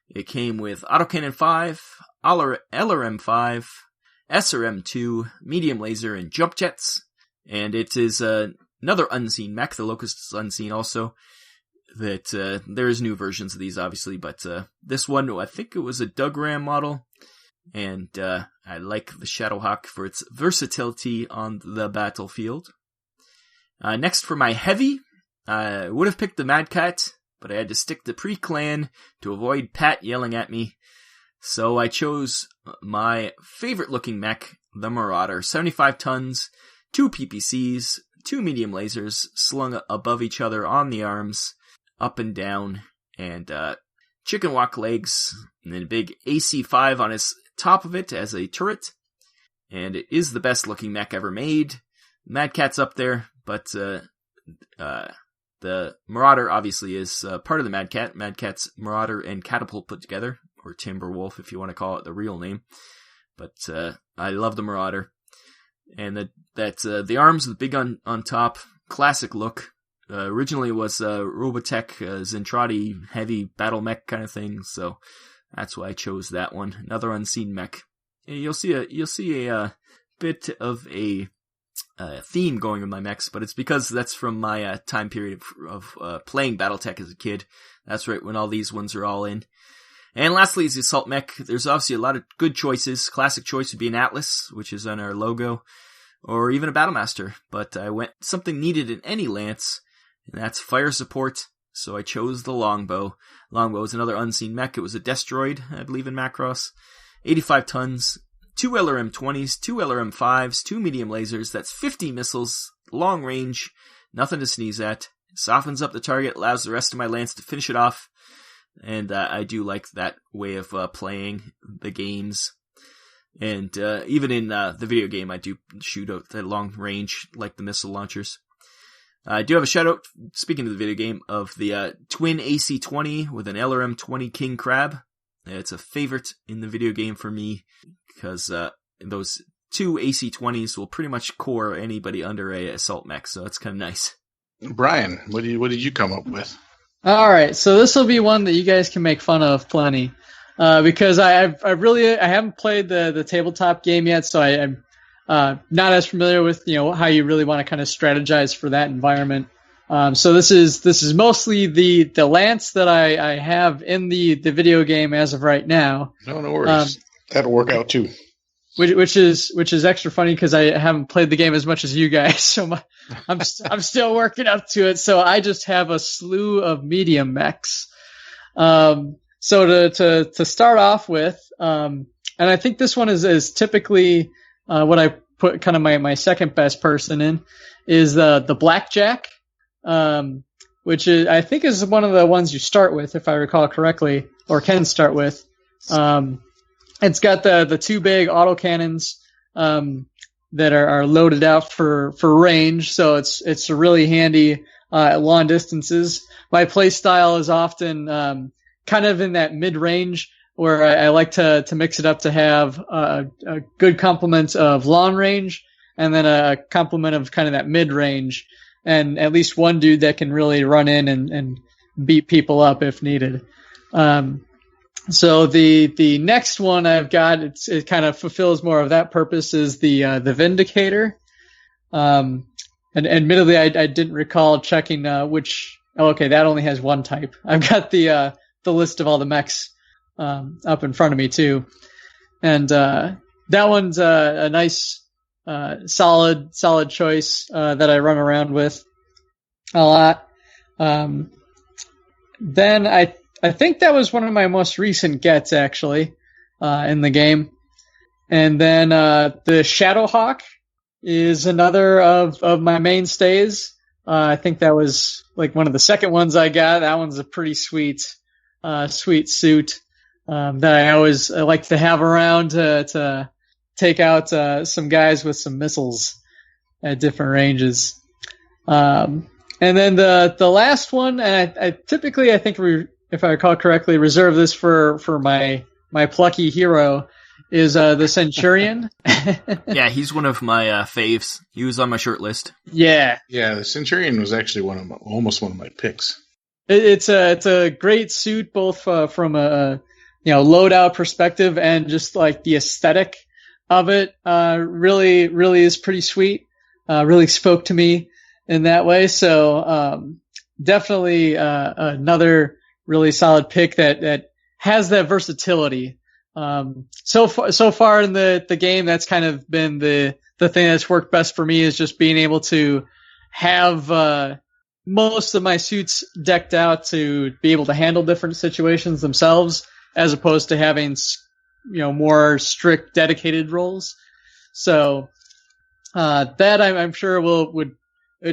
It came with Autocannon 5, LRM 5, SRM 2, medium laser, and jump jets. And it is another unseen mech. The Locust is unseen also. That there's new versions of these, obviously, but this one, I think it was a Dugram model. And I like the Shadowhawk for its versatility on the battlefield. Next for my heavy, I would have picked the Mad Cat, but I had to stick to pre-clan to avoid Pat yelling at me. So I chose my favorite looking mech, the Marauder, 75 tons, 2 PPCs, 2 medium lasers slung above each other on the arms, up and down, and chicken walk legs, and then a big AC-5 on its top of it as a turret. And it is the best looking mech ever made. Mad Cat's up there, but the Marauder obviously is part of the Mad Cat. Mad Cat's Marauder and Catapult put together, or Timberwolf if you want to call it the real name. But I love the Marauder. And the arms, the big on top, classic look. Originally it was Robotech, Zentradi heavy battle mech kind of thing, so that's why I chose that one. Another unseen mech. And you'll see a bit of a theme going with my mechs, but it's because that's from my time period of playing Battletech as a kid. That's right when all these ones are all in. And lastly is the Assault Mech. There's obviously a lot of good choices. Classic choice would be an Atlas, which is on our logo, or even a Battlemaster. But I went something needed in any lance, and that's fire support. So I chose the Longbow. Longbow is another unseen mech. It was a Destroid, I believe, in Macross. 85 tons, 2 LRM-20s, 2 LRM-5s, 2 medium lasers. That's 50 missiles, long range, nothing to sneeze at. Softens up the target, allows the rest of my lance to finish it off. And I do like that way of playing the games. And even in the video game, I do shoot at long range, like the missile launchers. I do have a shout out, speaking of the video game, of the twin AC-20 with an LRM-20 King Crab. It's a favorite in the video game for me, because those 2 AC-20s will pretty much core anybody under a assault mech, so it's kind of nice. Brian, what did you come up with? All right, so this will be one that you guys can make fun of plenty, because I haven't played the tabletop game yet, so I'm not as familiar with how you really want to kind of strategize for that environment. So this is mostly the lance that I have in the video game as of right now. No worries. That'll work out too. Which is extra funny because I haven't played the game as much as you guys, so I'm still working up to it. So I just have a slew of medium mechs. So to start off with, and I think this one is typically what I put kind of my second best person in, is the Blackjack, which I think is one of the ones you start with, if I recall correctly, or can start with. It's got the 2 big autocannons that are loaded out for range, so it's really handy at long distances. My play style is often kind of in that mid-range, where I like to mix it up to have a good complement of long range and then a complement of kind of that mid-range, and at least one dude that can really run in and beat people up if needed. So the next one I've got, it kind of fulfills more of that purpose, is the Vindicator. And admittedly, I didn't recall checking which. Oh, okay, that only has one type. I've got the list of all the mechs up in front of me too, and that one's a nice solid choice that I run around with a lot. Then I think that was one of my most recent gets actually in the game, and then the Shadowhawk is another of my mainstays. I think that was like one of the second ones I got. That one's a pretty sweet suit that I always like to have around to take out some guys with some missiles at different ranges. And then the last one, and I typically, I think, if I recall correctly, reserve this for my plucky hero, is the Centurion. Yeah, he's one of my faves. He was on my short list. Yeah. Yeah, the Centurion was actually almost one of my picks. It's a great suit, both from a loadout perspective and just like the aesthetic of it. Really is pretty sweet. Really spoke to me in that way. So definitely another really solid pick that has that versatility. So far in the game, that's kind of been the thing that's worked best for me, is just being able to have most of my suits decked out to be able to handle different situations themselves, as opposed to having more strict dedicated roles. So that I'm sure would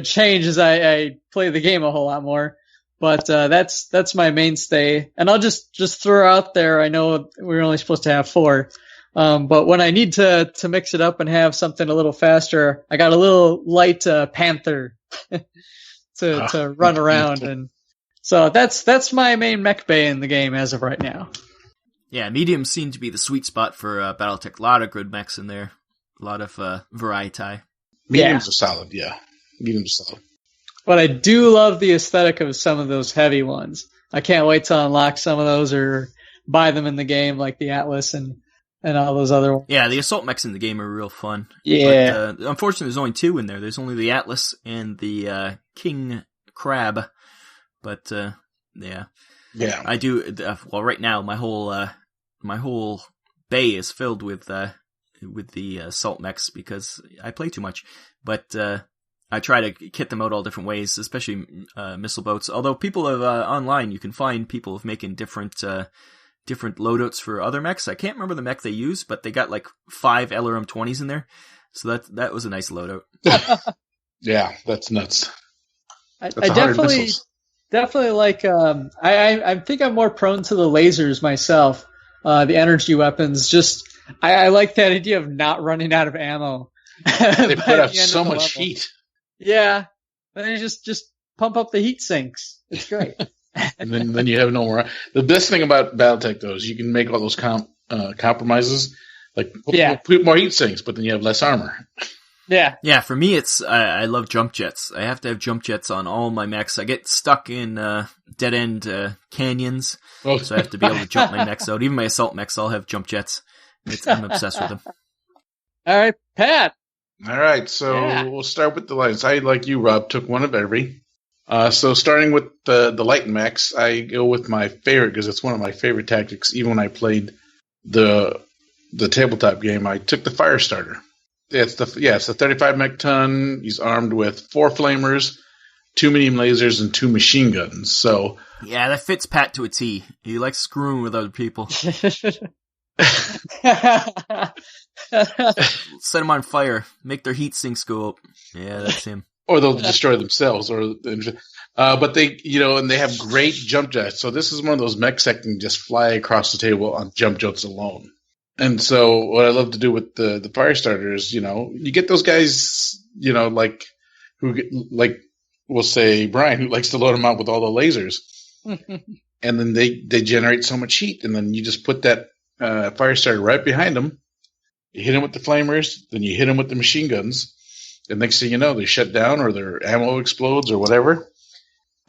change as I play the game a whole lot more. But that's my mainstay, and I'll just throw out there. I know we're only supposed to have 4, but when I need to mix it up and have something a little faster, I got a little light Panther to run around, and so that's my main MechBay in the game as of right now. Yeah, mediums seem to be the sweet spot for Battletech. A lot of good mechs in there, a lot of variety. Mediums are solid, yeah. Mediums are solid. But I do love the aesthetic of some of those heavy ones. I can't wait to unlock some of those or buy them in the game, like the Atlas and all those other ones. Yeah, the assault mechs in the game are real fun. Yeah. But, unfortunately, there's only 2 in there. There's only the Atlas and the King Crab. But yeah, I do. Well, right now my whole bay is filled with the assault mechs because I play too much. But I try to kit them out all different ways, especially missile boats. Although people have online, you can find people making different loadouts for other mechs. I can't remember the mech they use, but they got like 5 LRM-20s in there, so that was a nice loadout. Yeah, that's nuts. I definitely like. I think I'm more prone to the lasers myself. The energy weapons. Just I like that idea of not running out of ammo. They put out so much heat. Yeah, then you just pump up the heat sinks. It's great. And then you have no more. The best thing about Battletech, though, is you can make all those compromises, like put more heat sinks, but then you have less armor. Yeah. For me, it's I love jump jets. I have to have jump jets on all my mechs. I get stuck in dead end canyons, so I have to be able to jump my mechs out. Even my assault mechs, I'll have jump jets. I'm obsessed with them. All right, Pat. All right, so we'll start with the lights. I, like you, Rob, took one of every. So starting with the light mechs, I go with my favorite because it's one of my favorite tactics. Even when I played the tabletop game, I took the Firestarter. It's the 35 mech ton. He's armed with 4 flamers, 2 medium lasers, and 2 machine guns. So yeah, that fits Pat to a T. He likes screwing with other people. Set them on fire. Make their heat sinks go up. Yeah, that's him. Or they'll destroy themselves. But they, and they have great jump jets. So this is one of those mechs that can just fly across the table on jump jets alone. And so what I love to do with the Firestarter is, you get those guys, like we'll say Brian, who likes to load them out with all the lasers. And then they generate so much heat. And then you just put that Firestarter right behind them. You hit them with the flamers, then you hit them with the machine guns. And next thing you know, they shut down or their ammo explodes or whatever.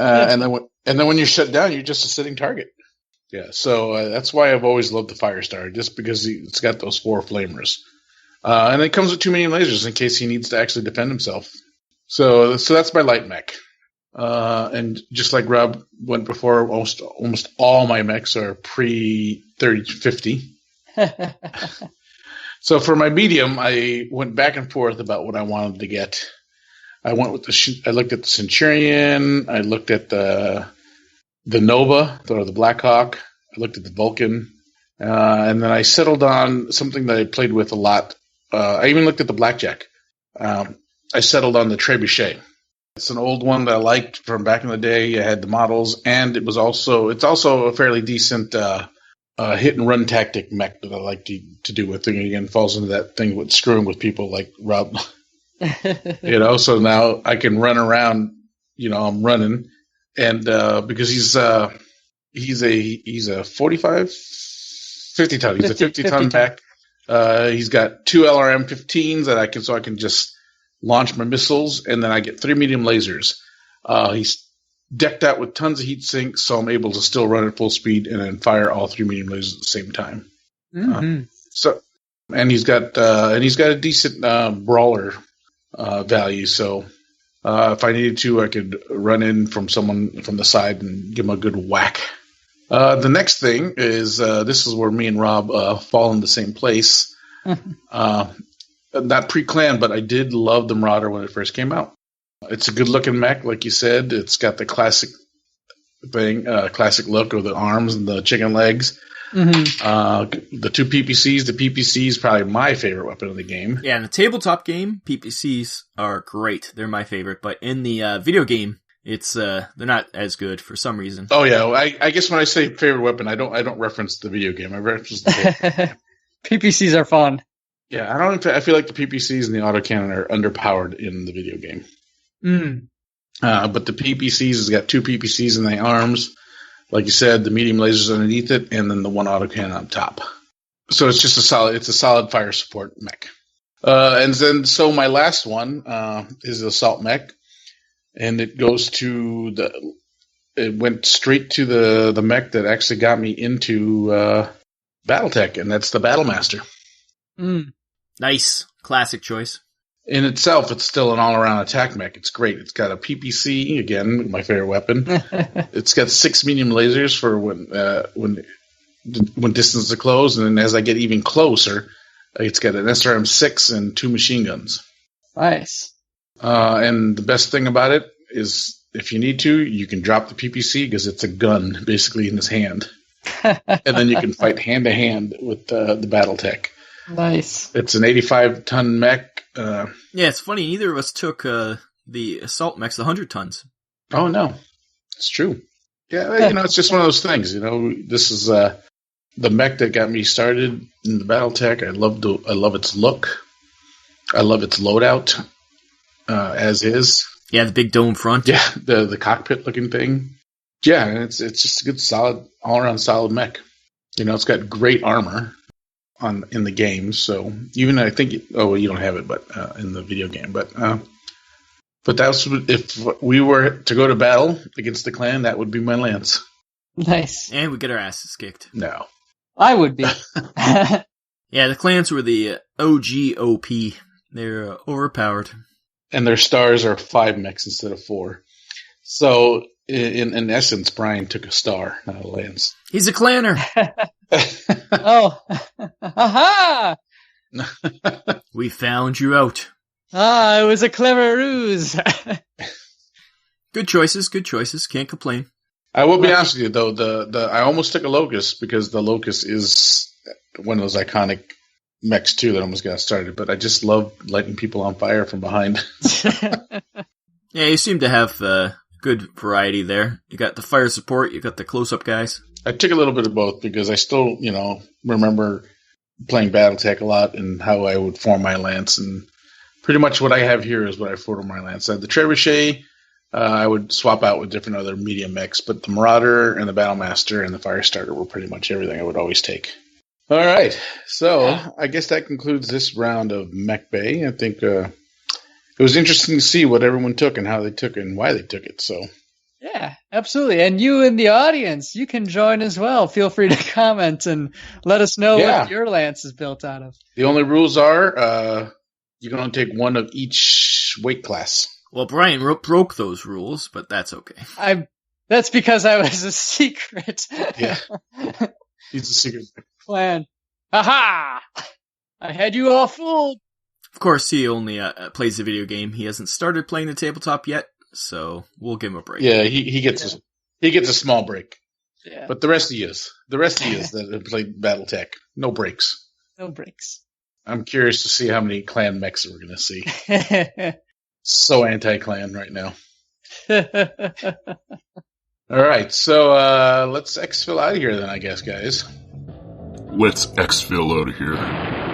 And then when you're shut down, you're just a sitting target. Yeah, so that's why I've always loved the Firestar, just because it's got those 4 flamers. And it comes with 2 medium lasers in case he needs to actually defend himself. So that's my light mech. And just like Rob went before, almost all my mechs are pre-3050. So for my medium, I went back and forth about what I wanted to get. I went with I looked at the Centurion. I looked at the Nova, or the Blackhawk. I looked at the Vulcan. And then I settled on something that I played with a lot. I even looked at the Blackjack. I settled on the Trebuchet. It's an old one that I liked from back in the day. I had the models, and it's also a fairly decent hit and run tactic mech that I like to do with. And again, falls into that thing with screwing with people like Rob. So now I can run around. I'm running, and because he's a 45, 50 ton. He's a 50 ton mech. He's got 2 LRM-15s that I can just launch my missiles, and then I get 3 medium lasers. He's decked out with tons of heat sinks, so I'm able to still run at full speed and then fire all 3 medium lasers at the same time. Mm-hmm. And he's got a decent brawler value. So if I needed to, I could run in from someone from the side and give him a good whack. The next thing is this is where me and Rob fall in the same place. Not pre-clan, but I did love the Marauder when it first came out. It's a good-looking mech, like you said. It's got the classic thing, classic look of the arms and the chicken legs. Mm-hmm. The 2 PPCs. The PPC is probably my favorite weapon of the game. Yeah, in the tabletop game, PPCs are great. They're my favorite. But in the video game, it's they're not as good for some reason. Oh yeah, I guess when I say favorite weapon, I don't reference the video game. I reference the PPCs are fun. Yeah, I feel like the PPCs and the autocannon are underpowered in the video game. But the PPCs has got 2 PPCs in the arms, like you said, the medium lasers underneath it, and then the 1 autocannon on top. So it's just a solid fire support mech. And then so my last one is the assault mech, and it went straight to the mech that actually got me into Battletech, and that's the Battlemaster. Nice. Classic choice. In itself, it's still an all-around attack mech. It's great. It's got a PPC, again, my favorite weapon. It's got 6 medium lasers for when distances are close, and then as I get even closer, it's got an SRM-6 and 2 machine guns. Nice. And the best thing about it is, if you need to, you can drop the PPC because it's a gun, basically, in his hand. And then you can fight hand-to-hand with the Battletech. Nice. It's an 85-ton mech. Yeah, it's funny. Neither of us took the assault mechs, the 100 tons. Oh, no. It's true. Yeah, it's just one of those things. This is the mech that got me started in the Battletech. I love its look. I love its loadout, as is. Yeah, the big dome front. Yeah, the cockpit-looking thing. Yeah, and it's just a good, solid, all-around solid mech. It's got great armor in the game, so even I think you don't have it, but in the video game, but that's if we were to go to battle against the clan, that would be my lance. Nice. And we get our asses kicked. No, I would be. Yeah, the clans were the OG OP. They're overpowered, and their stars are 5 mechs instead of 4. So in essence, Brian took a star, not a lance. He's a clanner. Oh, aha! We found you out. It was a clever ruse. Good choices. Can't complain. I will be honest with you, though. I almost took a Locust because the Locust is one of those iconic mechs too that almost got started. But I just love lighting people on fire from behind. Yeah, you seem to have good variety there. You got the fire support. You got the close-up guys. I took a little bit of both because I still, remember playing Battletech a lot and how I would form my lance. And pretty much what I have here is what I form my lance. The Trebuchet, I would swap out with different other medium mechs, but the Marauder and the Battlemaster and the Firestarter were pretty much everything I would always take. All right. So I guess that concludes this round of MechBay. I think it was interesting to see what everyone took and how they took it and why they took it. So Yeah, absolutely. And you in the audience, you can join as well. Feel free to comment and let us know what your lance is built out of. The only rules are you can only take one of each weight class. Well, Brian broke those rules, but that's okay. That's because I was a secret. Yeah. He's a secret plan. Aha! I had you all fooled. Of course, he only plays the video game. He hasn't started playing the tabletop yet, so we'll give him a break. Yeah, he gets a small break. Yeah. But the rest of you that have played Battletech, no breaks. No breaks. I'm curious to see how many clan mechs we're going to see. So anti-clan right now. All right, so let's exfil out of here then, I guess, guys. Let's exfil out of here then.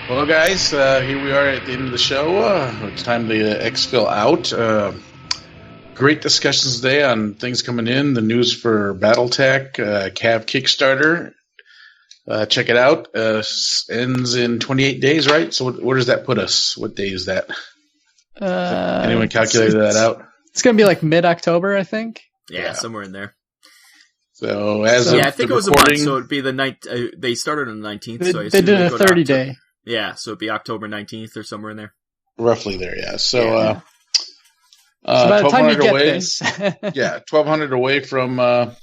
Well, guys, here we are at the end of the show. It's time to exfil out. Great discussions today on things coming in, the news for Battletech, Cav Kickstarter. Check it out. Ends in 28 days, right? So where does that put us? What day is that? Anyone calculated that out? It's going to be like mid-October, I think. Yeah, somewhere in there. So I think it was a month, so it'd be the night. They started on the 19th. So they did a 30-day. Yeah, so it'd be October 19th or somewhere in there. Roughly there, yeah. So, so by the time you get this. 1,200 away from... wow,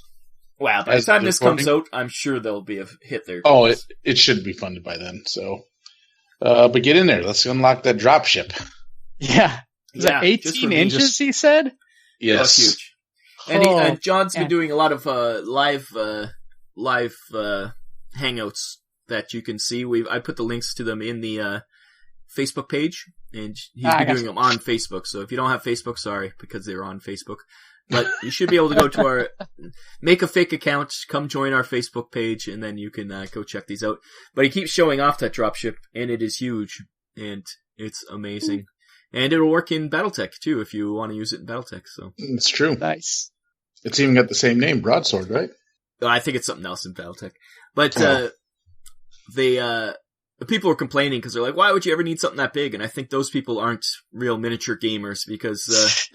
by the time this comes out, I'm sure there'll be a hit there. Oh, it should be funded by then, so... but get in there. Let's unlock that dropship. Yeah. Is that 18 inches, he said? Yes. That's huge. And John's been doing a lot of live hangouts that you can see. I put the links to them in the Facebook page, and he's been doing them on Facebook. So if you don't have Facebook, sorry, because they're on Facebook. But you should be able to go to our make a fake account, come join our Facebook page, and then you can go check these out. But he keeps showing off that dropship, and it is huge, and it's amazing. And it'll work in Battletech too if you want to use it in Battletech. So it's true. Nice. It's even got the same name, Broadsword, right? I think it's something else in Battletech. But people are complaining because they're like, "Why would you ever need something that big?" And I think those people aren't real miniature gamers because,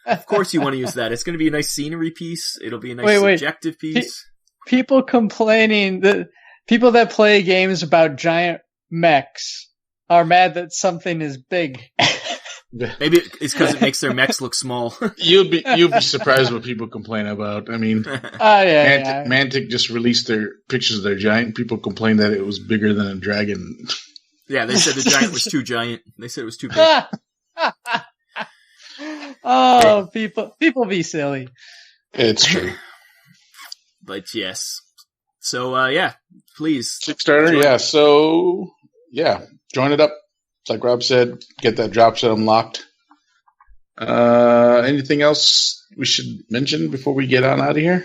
of course, you want to use that. It's going to be a nice scenery piece. It'll be a nice subjective piece. People complaining that people that play games about giant mechs are mad that something is big. Maybe it's because it makes their mechs look small. You'd be surprised what people complain about. I mean, Mantic just released their pictures of their giant. People complained that it was bigger than a dragon. Yeah, they said the giant was too giant. They said it was too big. Oh, people be silly. It's true. But yes. So, please. Kickstarter, So, join it up. Like Rob said, get that dropship unlocked. Anything else we should mention before we get on out of here?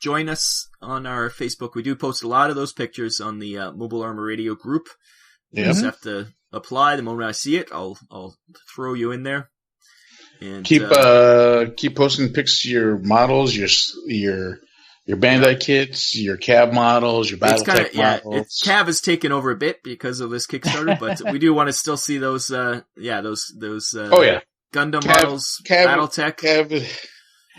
Join us on our Facebook. We do post a lot of those pictures on the Mobile Armor Radio group. You just have to apply. The moment I see it, I'll throw you in there. And keep posting pics of your models, your Bandai kits, your Cav models, your Battletech models. Cav has taken over a bit because of this Kickstarter, but we do want to still see those Gundam models, Battletech.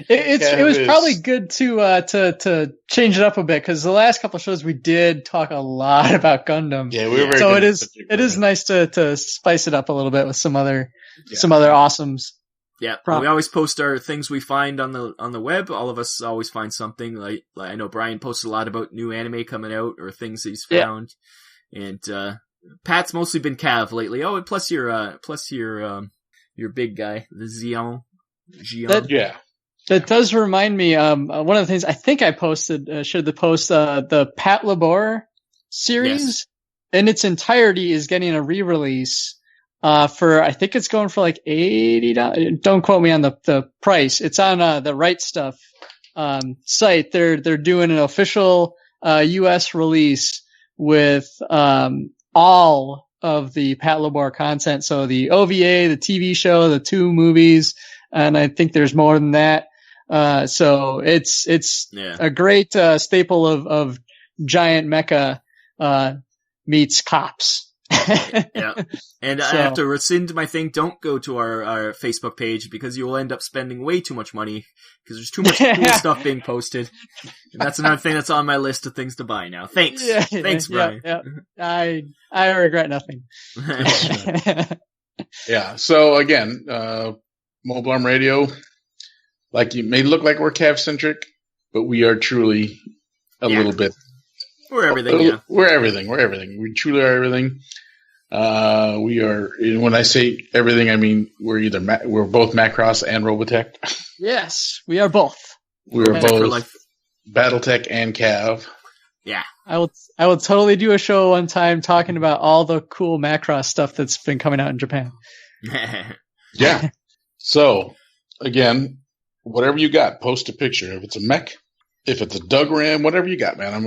It was probably good to change it up a bit because the last couple of shows we did talk a lot about Gundam. Yeah, we were very so good it is nice to spice it up a little bit with some other awesomes. Yeah, we always post our things we find on the web. All of us always find something. Like I know Brian posts a lot about new anime coming out or things that he's found, and Pat's mostly been Cav lately. Oh, and plus your big guy, the Xion. That does remind me. One of the things I think I posted, shared the post, the Pat Labor series in its entirety is getting a re-release. For, I think it's going for like $80. Don't quote me on the price. It's on, the Right Stuff, site. They're doing an official, US release with, all of the Pat Labor content. So the OVA, the TV show, the 2 movies, and I think there's more than that. So it's a great, staple of giant mecha, meets cops. Yeah. And I have to rescind my thing. Don't go to our Facebook page because you will end up spending way too much money because there's too much cool stuff being posted. And that's another thing that's on my list of things to buy now. Thanks. Thanks, Brian. Yeah. I regret nothing. Yeah. So again, Mobile Arm Radio, like you may look like we're Cav centric, but we are truly a little bit. We're everything. We're everything. We truly are everything. We are. When I say everything, I mean we're both Macross and Robotech. Yes, we are both. We are both Battletech and Cav. Yeah. I will totally do a show one time talking about all the cool Macross stuff that's been coming out in Japan. Yeah. So, again, whatever you got, post a picture. If it's a mech, if it's a Dug Ram, whatever you got, man.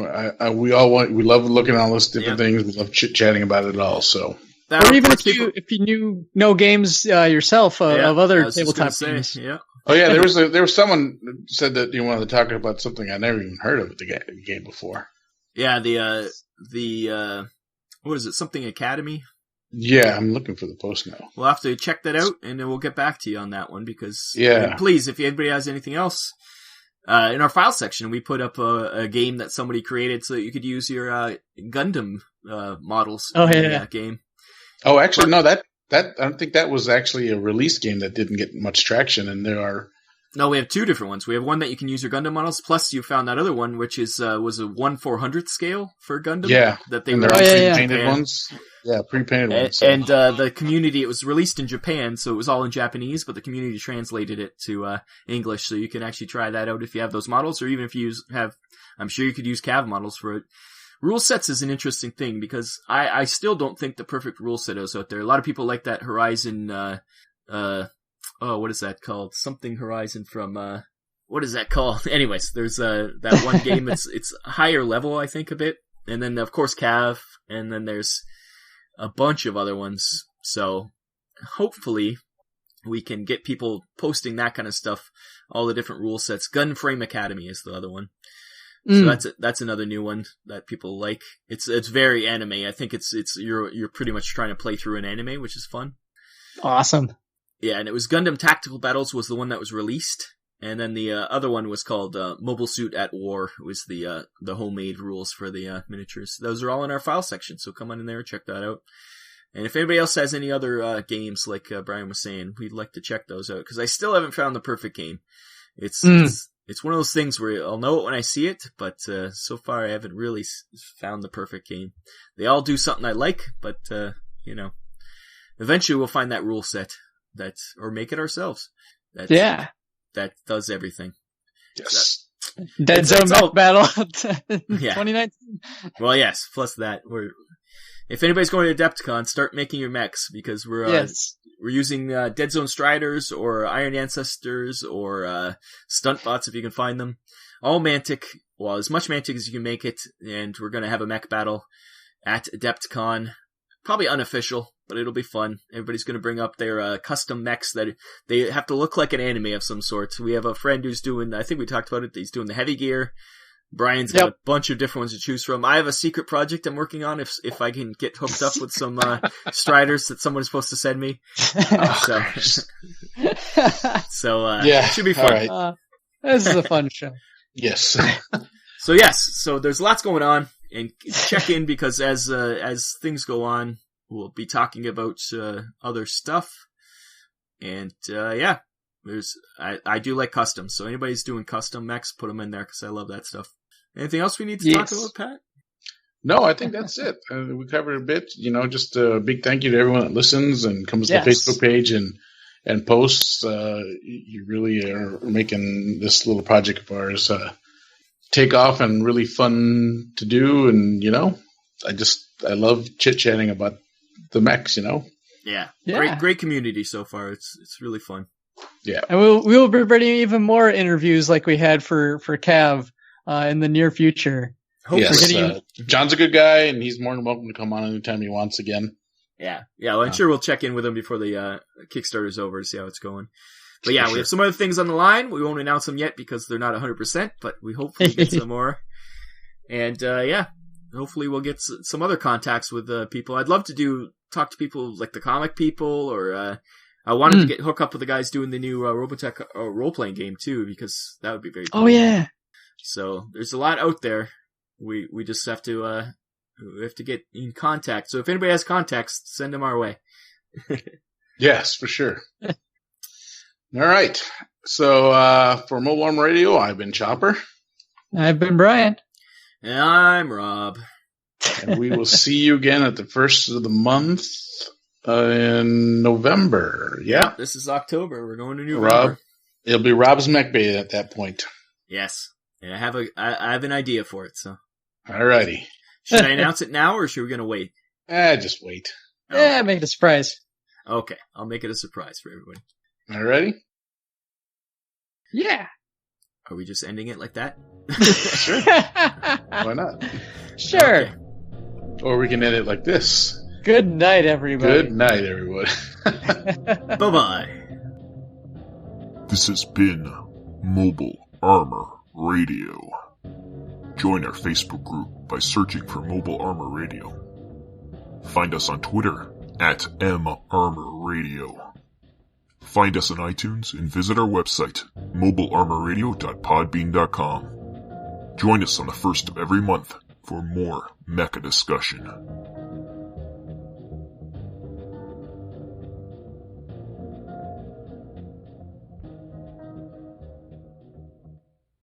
We love looking at all those different things. We love chit-chatting about it all, so. Or even if you know games yourself of other tabletop games. Yeah. Oh yeah, there was someone said that you wanted to talk about something I never even heard of the game before. Yeah, the what is it? Something Academy? Yeah, I'm looking for the post now. We'll have to check that out, and then we'll get back to you on that one because please, if anybody has anything else, in our file section, we put up a game that somebody created so that you could use your Gundam models in that game. Oh, actually, no, that I don't think that was actually a release game that didn't get much traction, and there are. No, we have two different ones. We have one that you can use your Gundam models, plus you found that other one, which was a 1/400th scale for Gundam. Yeah, that they were pre-painted ones. Yeah, pre-painted ones. So. And the community, it was released in Japan, so it was all in Japanese, but the community translated it to English, so you can actually try that out if you have those models, or even if you I'm sure you could use Cav models for it. Rule sets is an interesting thing, because I still don't think the perfect rule set is out there. A lot of people like that Horizon, what is that called? Something Horizon from, what is that called? Anyways, there's that one game, it's higher level, I think, a bit. And then, of course, Cav, and then there's a bunch of other ones. So, hopefully, we can get people posting that kind of stuff, all the different rule sets. Gunframe Academy is the other one. So that's another new one that people like. It's very anime. I think you're pretty much trying to play through an anime, which is fun. Awesome. Yeah, and it was Gundam Tactical Battles was the one that was released, and then the other one was called Mobile Suit at War. It was the homemade rules for the miniatures. Those are all in our file section, so come on in there and check that out. And if anybody else has any other games, like Brian was saying, we'd like to check those out, because I still haven't found the perfect game. It's one of those things where I'll know it when I see it, but so far I haven't really found the perfect game. They all do something I like, but eventually we'll find that rule set or make it ourselves. That does everything. Yes. Dead Zone Mech Battle 2019. Well, yes. Plus that, if anybody's going to Adepticon, start making your mechs, because we're using Dead Zone Striders or Iron Ancestors or Stunt Bots if you can find them. All Mantic, well, as much Mantic as you can make it, and we're going to have a mech battle at Adepticon. Probably unofficial, but it'll be fun. Everybody's going to bring up their custom mechs that they have to look like an anime of some sort. We have a friend who's doing, I think we talked about it, he's doing the heavy gear. Brian's got a bunch of different ones to choose from. I have a secret project I'm working on if I can get hooked up with some Striders that someone's supposed to send me. It should be fun. Right. This is a fun show. Yes. So there's lots going on, and check in, because as things go on, we'll be talking about other stuff. And I do like custom, so anybody's doing custom mechs, put them in there, because I love that stuff. Anything else we need to talk about, Pat? No, I think that's it. We covered a bit. Just a big thank you to everyone that listens and comes to the Facebook page and posts. You really are making this little project of ours take off and really fun to do. And, I love chit-chatting about the mechs, Yeah. Great community so far. It's really fun. Yeah. And we will be bringing even more interviews like we had for Cav in the near future. Yes, John's a good guy, and he's more than welcome to come on anytime he wants again. Yeah. Well, I'm sure we'll check in with him before the Kickstarter's over to see how it's going. But we have some other things on the line. We won't announce them yet because they're not 100%, but we hopefully get some more. And hopefully we'll get some other contacts with people. I'd love to talk to people like the comic people, or I wanted to hook up with the guys doing the new Robotech role-playing game too, because that would be very cool. Oh yeah. So there's a lot out there. We just have to get in contact. So if anybody has contacts, send them our way. Yes, for sure. All right. So for Mobile Armor Radio, I've been Chopper. I've been Brian. And I'm Rob. And we will see you again at the first of the month in November. Yeah. This is October. We're going to November. Rob. It'll be Rob's MechBay at that point. Yes. And I have an idea for it, so. All righty. Should I announce it now, or should we going to wait? Just wait. Yeah, make it a surprise. Okay. I'll make it a surprise for everybody. All righty? Yeah. Are we just ending it like that? Sure. Why not? Sure. Okay. Or we can end it like this. Good night, everybody. Good night, everyone. Bye-bye. This has been Mobile Armor Radio. Join our Facebook group by searching for Mobile Armor Radio. Find us on Twitter at @MArmorRadio. Find us on iTunes and visit our website, mobilearmorradio.podbean.com. Join us on the first of every month for more Mecha discussion.